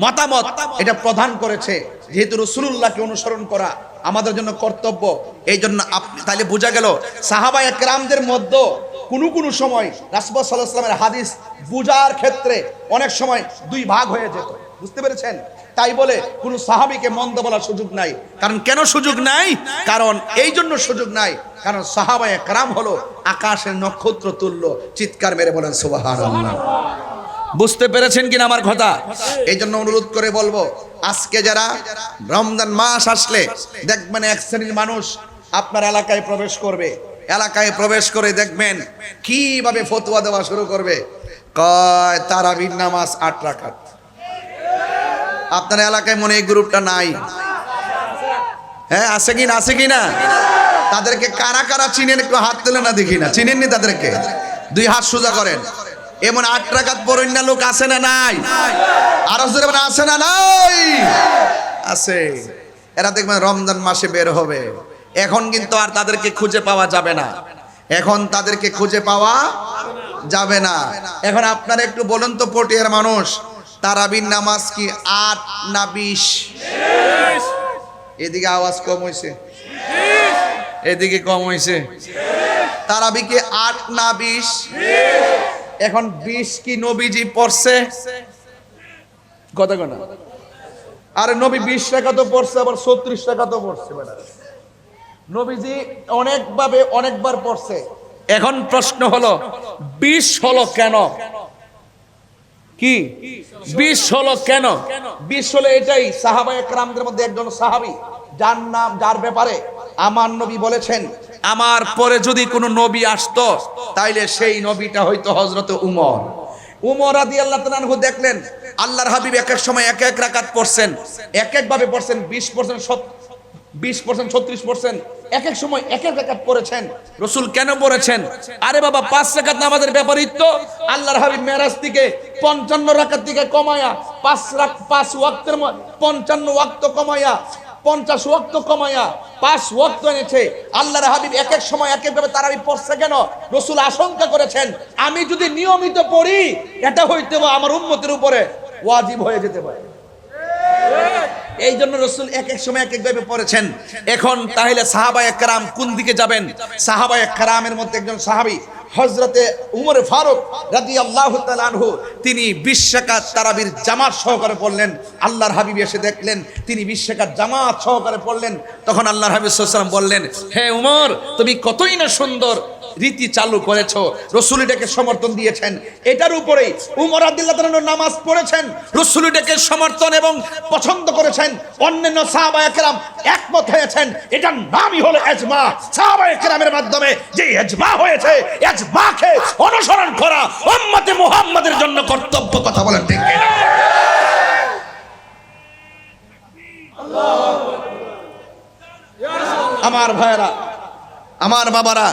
মতামত এটা প্রদান করেছে। যেহেতু রাসূলুল্লাহকে অনুসরণ করা আমাদের জন্য কর্তব্য, এই জন্য আপনি তাইলে বোঝা গেল সাহাবায়ে কেরামদের মধ্যে কোনো সময় রাসূল সাল্লাল্লাহু আলাইহি ওয়াসাল্লামের হাদিস বুঝার ক্ষেত্রে অনেক সময় দুই ভাগ হয়ে যেত। বুঝতে পেরেছেন? তাই বলে কোন সাহাবীকে মন্দ বলার সুযোগ নাই। কারণ কেন সুযোগ নাই? কারণ এই জন্য সুযোগ নাই কারণ সাহাবায়ে কেরাম হলো আকাশের নক্ষত্র তুল্য। চিৎকার মেরে বলেন সুবহানাল্লাহ। বুঝতে পেরেছেন কিনা আমার কথা? এই জন্য অনুরোধ করে বলবো, আজকে যারা রমজান মাস আসলে দেখবেন এক শ্রেণীর মানুষ আপনার এলাকায় প্রবেশ করবে, এলাকায় প্রবেশ করে দেখবেন কিভাবে ফতোয়া দেওয়া শুরু করবে। কয় তারাবির নামাজ 8 রাকাত। আপনার এলাকায় মনে এই গ্রুপটা নাই? হ্যাঁ, আছে কি না? আছে কি না? তাদেরকে কারা কারা চিনেন একটু হাত তুলে না দেখি না। চিনেননি তাদেরকে? দুই হাত সোজা করেন। এমন 8 রাকাত পড়েন না লোক আছে না নাই? আরো জোরে বলেন আছে না নাই? আছে। এরা দেখবেন রমজান মাসে বের হবে। এখন কিন্তু আর তাদেরকে খুঁজে পাওয়া যাবে না। এখন তাদেরকে খুঁজে পাওয়া যাবে না। এখন আপনারা একটু বলুন তো, পটিয়ার মানুষ, তারাবির নামাজ কি 8 না 20? এদিকে আওয়াজ কম হয়েছে, এদিকে কম হয়েছে। তারাবি কি 8 না 20? এখন 20 কি নবীজি পড়ছে? কথা কনা। আরে নবী 20 রাকাত তো পড়ছে, আবার 36 রাকাত তো পড়ছে। নবীজি অনেকবার পড়ছে। এখন প্রশ্ন হলো 20 হলো কেন? কি 20 হলো কেন? 20 হলো এটাই, সাহাবায়ে কেরামদের মধ্যে একজন সাহাবী যার ব্যাপারে আমার নবী বলেছেন আমার পরে যদি কোনো নবী আসতো তাইলে সেই নবীটা হয়তো হযরত উমর। উমর রাদিয়াল্লাহু তাআলা আনহু দেখলেন আল্লাহর হাবিব এক এক সময় এক এক রাকাত পড়ছেন, এক এক ভাবে পড়ছেন, 20%, 36%, এক এক সময় এক এক রাকাত পড়েছেন। রাসূল কেন পড়েছেন? আরে বাবা, 5 রাকাত নামাজের ব্যাপারই তো আল্লাহর হাবিব মেরাজ থেকে 55 রাকাত থেকে কমায়া 5 ওয়াক্তের 55 ওয়াক্ত কমায়া 50 ওয়াক্ত কমায়া 5 ওয়াক্ত এনেছে। আল্লাহর হাবিব এক এক সময় এক এক ভাবে তারাবি পড়ছে কেন? রাসূল আশঙ্কা করেছেন আমি যদি নিয়মিত পড়ি এটা হইতে আমার উম্মতের উপরে ওয়াজিব হয়ে যেতে পারে। এই জন্য রাসূল এক এক সময় এক এক ভাবে পড়েছেন। এখন তাহলে সাহাবায়ে কেরাম কোন দিকে যাবেন? সাহাবায়ে কেরামের মধ্যে একজন সাহাবী হযরতে উমর ফারুক রাদিয়াল্লাহু তাআলা আনহু, তিনি 20 রাকাত তারাবির জামাত সহকারে পড়লেন। আল্লাহর হাবিব এসে দেখলেন তিনি 20 রাকাত জামাত সহকারে পড়লেন। তখন আল্লাহর হাবিব সাল্লাল্লাহু আলাইহি ওয়াসাল্লাম বললেন, হে উমর, তুমি কতই না সুন্দর রীতি চালু করেছো। রাসূল এটাকে সমর্থন দিয়েছেন। এটার উপরেই উমর রাদিয়াল্লাহু তাআলা নামাজ পড়েছেন, রাসূল এটাকে সমর্থন এবং পছন্দ করেছেন। অন্যান্য সাহাবায়ে কেরাম একমত হয়েছেন। এটার নামই হলো ইজমা। সাহাবায়ে কেরামের মাধ্যমে যে ইজমা হয়েছে, ইজমাকে অনুসরণ করা উম্মতে মুহাম্মাদের জন্য কর্তব্য। কথা বলেন ঠিক কিনা? আমার ভাইরা, আমার বাবারা,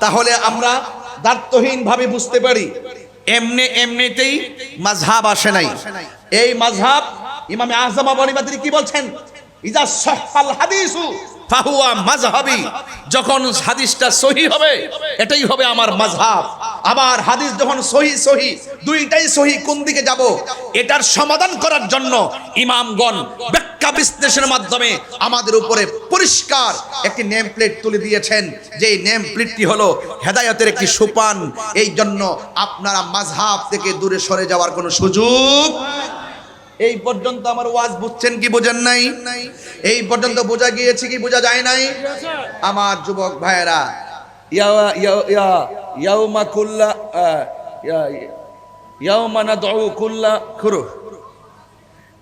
তাহলে আমরা দায়িত্বহীন ভাবে বুঝতে পারি এমনিতেই মাযহাব আসে নাই। এই মাযহাব ইমামে আযম আবু হানিফা তিনি কি বলছেন? ইজা সাহহাল হাদিসু ফাহুয়া মাযহাবি। যখন হাদিসটা সহিহ হবে এটাই হবে আমার মাযহাব। আবার হাদিস যখন সহি দুইটাই সহি, কোন দিকে যাব এটার সমাধান করার জন্য ইমামগণ ব্যাখ্যা বিশ্লেষণের মাধ্যমে আমাদের উপরে পরিষ্কার একটি নেম প্লেট তুলে দিয়েছেন। যে নেম প্লেটটি হলো হেদায়েতের একটি সোপান। এই জন্য আপনারা মাযহাব থেকে দূরে সরে যাওয়ার কোনো সুযোগ, এই পর্যন্ত আমার ওয়াজ বুঝছেন কি বোঝেন নাই? এই পর্যন্ত বোঝা গিয়েছে কি বোঝা যায় নাই? আমার যুবক ভাইয়েরা, ইয়াউমা কুল্লা ইয়াউমা নাদউ কুল্লা খুরু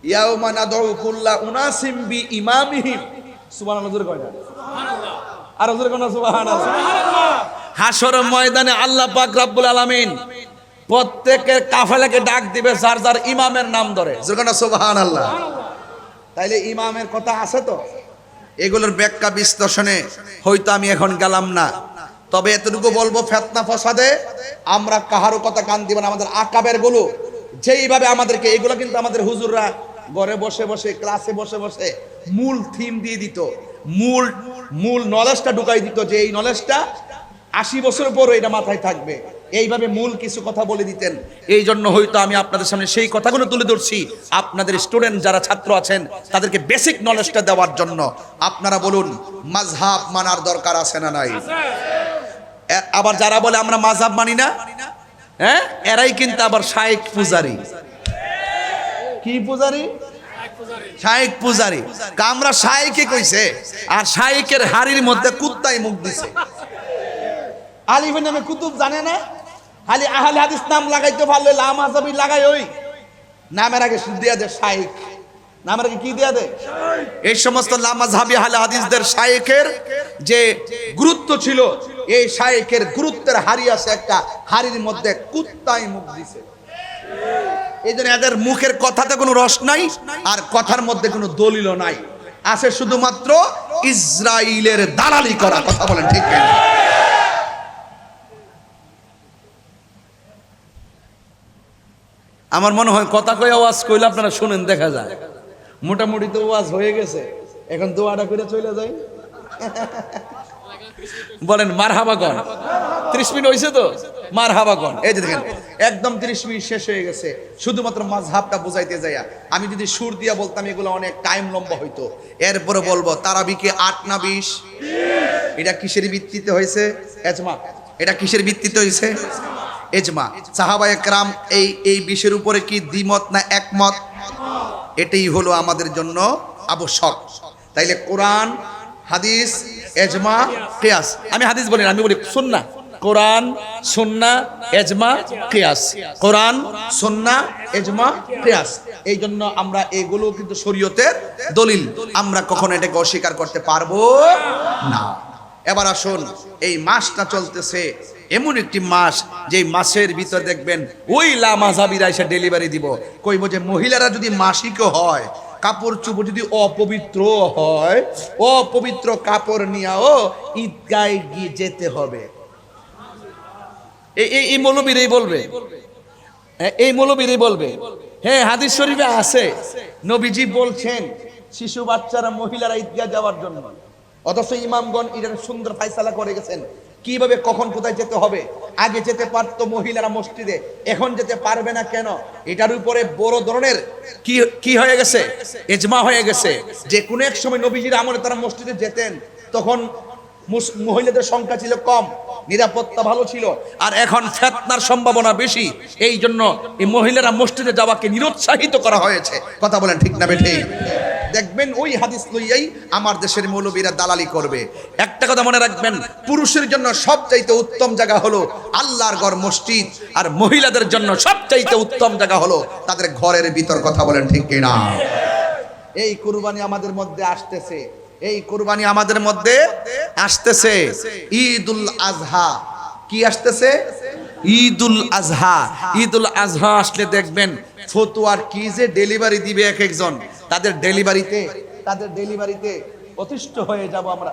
ইয়াউমা নাদউ কুল্লা উনাসিম বি ইমামিহিম। সুবহানাল্লাহ, জোরে কয় না? সুবহানাল্লাহ। আর জোরে কয় না? সুবহানাল্লাহ। হাশর ময়দানে আল্লাহ পাক রব্বুল আলামিন প্রত্যেকের কাফেলাকে ডাক দিবে যার যার ইমামের নাম ধরে। জোরে কয় না? সুবহানাল্লাহ। তাইলে ইমামের কথা আছে তো? এগুলোর ব্যাখ্যা বিশ্লেষণে হয়তো আমি এখন গেলাম না, তবে এতটুকু বলবো, ফিতনা ফাসাদে আমরা কাহারও কথা কান দিব না। আমাদের আকাবের গুলো যেইভাবে আমাদেরকে, এগুলো কিন্তু আমাদের হুজুররা ঘরে বসে বসে, ক্লাসে বসে বসে মূল থিম দিয়ে দিত, মূল নলেজটা ঢুকাই দিত, যে এই নলেজটা 80 বছর পরও এটা মাথায় থাকবে। এইভাবে মূল কিছু কথা বলে দিতেন। এই জন্য হয়তো আমি আপনাদের সামনে সেই কথাগুলো তুলে ধরছি, আপনাদের স্টুডেন্ট যারা ছাত্র আছেন তাদেরকে বেসিক নলেজটা দেওয়ার জন্য। আপনারা বলুন, মাযহাব মানার দরকার আছে না নাই? আবার যারা বলে আমরা মাযহাব মানি না, হ্যাঁ, এরাই কিন্তু আবার শায়েখ পূজারি। কি পূজারি? শায়েখ পূজারি। আমরা শায়েখে কইছে, আর শায়েখের হাড়ির মধ্যে কুত্তায় মুখ দিছে। আলিফের নামে কুতুব জানে না, খালি আহলে হাদিস নাম লাগাইতে পারলে লা মাযহাবি লাগাই, ওই নামের আগে দিয়া দে শায়েখ, নামের আগে কি দিয়া দে? এই সমস্ত লা মাযহাবি আহলে হাদিসদের শায়েখের যে গুরুত্ব ছিল, এই শায়েখের গুরুত্বের হাড়ি আছে একটা, হাড়ির মধ্যে কুত্তায় মুখ দিছে। এই জন্য এদের মুখের কথাতে কোনো রস নাই, আর কথার মধ্যে কোনো দলিলও নাই, আছে শুধুমাত্র ইসরাইলের দালালি করা। কথা বলেন ঠিক না? আমার মনে হয় কথা কই আওয়াজ কইলে আপনারা শুনেন, দেখা যায় মোটামুটি তো ওয়াজ হয়ে গেছে, এখন দোয়াটা করে চলে যাই। বলেন মারহাবাগন। 30 মিনিট হয়েছে তো, মারহাবাগন। এই যে দেখেন, একদম 30 মিনিট শেষ হয়ে গেছে, শুধুমাত্র মাযহাবটা বুঝাইতে যাইয়া। আমি যদি সুর দিয়া বলতাম এগুলো অনেক টাইম লম্বা হইতো। এরপরে বলবো তারাবি কি 8 না 20? এটা কিসের ভিত্তিতে হয়েছে? এজমা। এটা কিসের ভিত্তিতে হয়েছে? এজমা। সাহাবায়ে কেরাম এই বিষয়ের উপরে কি দ্বিমত না একমত? এটাই হলো আমাদের জন্য আবশ্যক। তাইলে কোরআন, হাদিস, এজমা, কিয়াস। আমি হাদিস বলি না, আমি বলি সুন্নাহ। কোরআন, সুন্নাহ, এজমা, কিয়াস। কোরআন, সুন্নাহ, এজমা, কিয়াস। এই জন্য আমরা এগুলো কিন্তু শরীয়তের দলিল, আমরা কখনো এটাকে অস্বীকার করতে পারবো না। এবার আসুন, এই মাসটা চলতেছে, এমন একটি মাস যে মাসের ভিতর দেখবেন ওই লা মাযহাবিরা এসে ডেলিভারি দিব, কইব যে মহিলারা যদি মাসিক হয়, কাপড় চোপড় যদি অপবিত্র হয়, অপবিত্র কাপড় নিয়েও ঈদগায় গিয়ে যেতে হবে। এই মৌলবীরাই বলবে, এই মৌলবীরাই বলবে। হ্যাঁ, হাদিস শরীফে আছে, নবীজি বলছেন শিশু বাচ্চারা, মহিলারা ঈদগাহ যাওয়ার জন্য। অথচ ইমামগণ এটার সুন্দর ফায়সালা করে গেছেন, কিভাবে কখন কোথায় যেতে হবে। আগে যেতে পারতো মহিলারা মসজিদে, এখন যেতে পারবে না কেন? এটার উপরে বড় ধরনের কি হয়ে গেছে? ইজমা হয়ে গেছে, যে কোনো এক সময় নবীজির আমলে তারা মসজিদে যেতেন, তখন মহিলাদের সংখ্যা ছিল কম, নিরাপত্তা ভালো ছিল, আর এখন ফিতনার সম্ভাবনা বেশি। এই জন্য এই মহিলারা মসজিদে যাওয়াকে নিরুৎসাহিত করা হয়েছে। কথা বলেন ঠিক না বেঠিক? দেখবেন ওই হাদিস লইয়াই আমার দেশের মৌলবীরা দালালি করবে। একটা কথা মনে রাখবেন, পুরুষের জন্য সবচাইতে উত্তম জায়গা হলো আল্লাহর ঘর মসজিদ, আর মহিলাদের জন্য সবচাইতে উত্তম জায়গা হলো তাদের ঘরের ভিতর। কথা বলেন ঠিক কিনা? এই কুরবানি আমাদের মধ্যে আসতেছে, এই কুরবানি আমাদের মধ্যে আসতেছে। ঈদুল আজহা কি আসতেছে? ঈদুল আজহা। ঈদুল আজহা আসলে দেখবেন ফতুয়ার কি যে ডেলিভারি দিবে এক একজন, তাদের ডেলিভারিতে অতিষ্ঠ হয়ে যাব আমরা।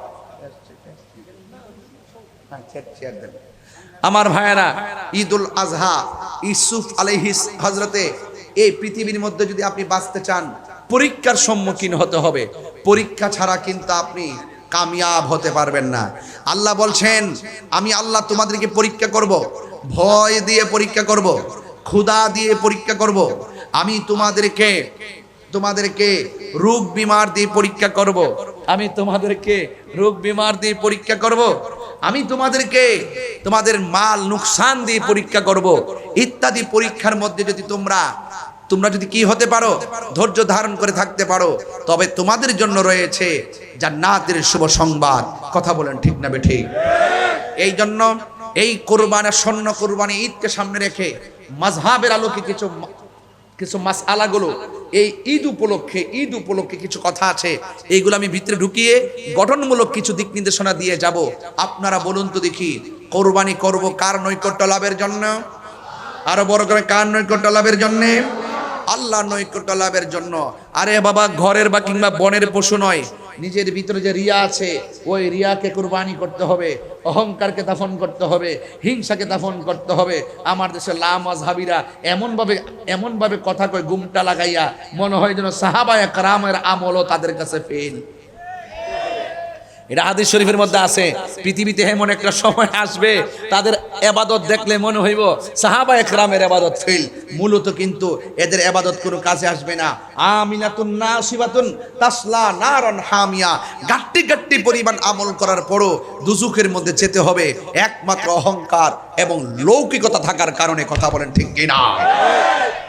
আমার ভাইয়েরা, ঈদুল আজহা, ইউসুফ আলাইহিস হযরতে, এই পৃথিবীর মধ্যে যদি আপনি বাঁচতে চান, পরীক্ষার সম্মুখীন হতে হবে। পরীক্ষা ছাড়া কিন্তু আপনি কামিয়াব হতে পারবেন না। আল্লাহ বলছেন, আমি আল্লাহ তোমাদেরকে পরীক্ষা করব, ভয় দিয়ে পরীক্ষা করব, ক্ষুধা দিয়ে পরীক্ষা করব, আমি তোমাদেরকে রোগ বিমার দিয়ে পরীক্ষা করব, আমি তোমাদেরকে রোগ বিমার দিয়ে পরীক্ষা করব, আমি তোমাদেরকে তোমাদের মাল নুকসান দিয়ে পরীক্ষা করব। ইত্যাদি পরীক্ষার মধ্যে যদি তোমরা তোমরা যদি কি হতে পারো, ধৈর্য ধারণ করে থাকতে পারো, তবে তোমাদের জন্য রয়েছে জান্নাতের শুভ সংবাদ। কথা বলেন ঠিক না বেঠিক? এই জন্য এই কোরবানি, স্বর্ণ কোরবানি ঈদকে সামনে রেখে মাযহাবের আলোকে কিছু মাসআলাগুলো এই ঈদ উপলক্ষে কিছু কথা আছে, এইগুলো আমি ভিতরে ঢুকিয়ে গঠনমূলক কিছু দিক নির্দেশনা দিয়ে যাব। আপনারা বলুন তো দেখি, কোরবানি করব কার নৈকট্য লাভের জন্য? আরো বড় করে, কার নৈকট্য লাভের জন্য? আল্লাহর নৈকট্য লাভের জন্য। আরে বাবা, ঘরের বা কিংবা বনের পশু নয়, নিজের ভিতরে যে রিয়া আছে ওই রিয়াকে কুরবানি করতে হবে, অহংকারকে দাফন করতে হবে, হিংসাকে দাফন করতে হবে। আমার দেশে লামাযহাবিরা এমনভাবে কথা কয় গুমটা লাগাইয়া, মনে হয় যেন সাহাবায়ে কেরামের আমলও তাদের কাছে ফেল। এটা হাদিস শরীফের মধ্যে আছে। পৃথিবীতে এমন একটা সময় আসবে তাদের ইবাদত দেখলে মনে হইব সাহাবায়ে কেরামের ইবাদত ফেল। মূলত কিন্তু এদের ইবাদত কোনো কাজে আসবে না। আমিনাতুন নাসিবাতুন তাসলা নারান হামিয়া, গাট্টি পরিমাণ আমল করার পরও দুজুকের মধ্যে যেতে হবে একমাত্র অহংকার এবং লৌকিকতা থাকার কারণে। কথা বলেন ঠিক কিনা?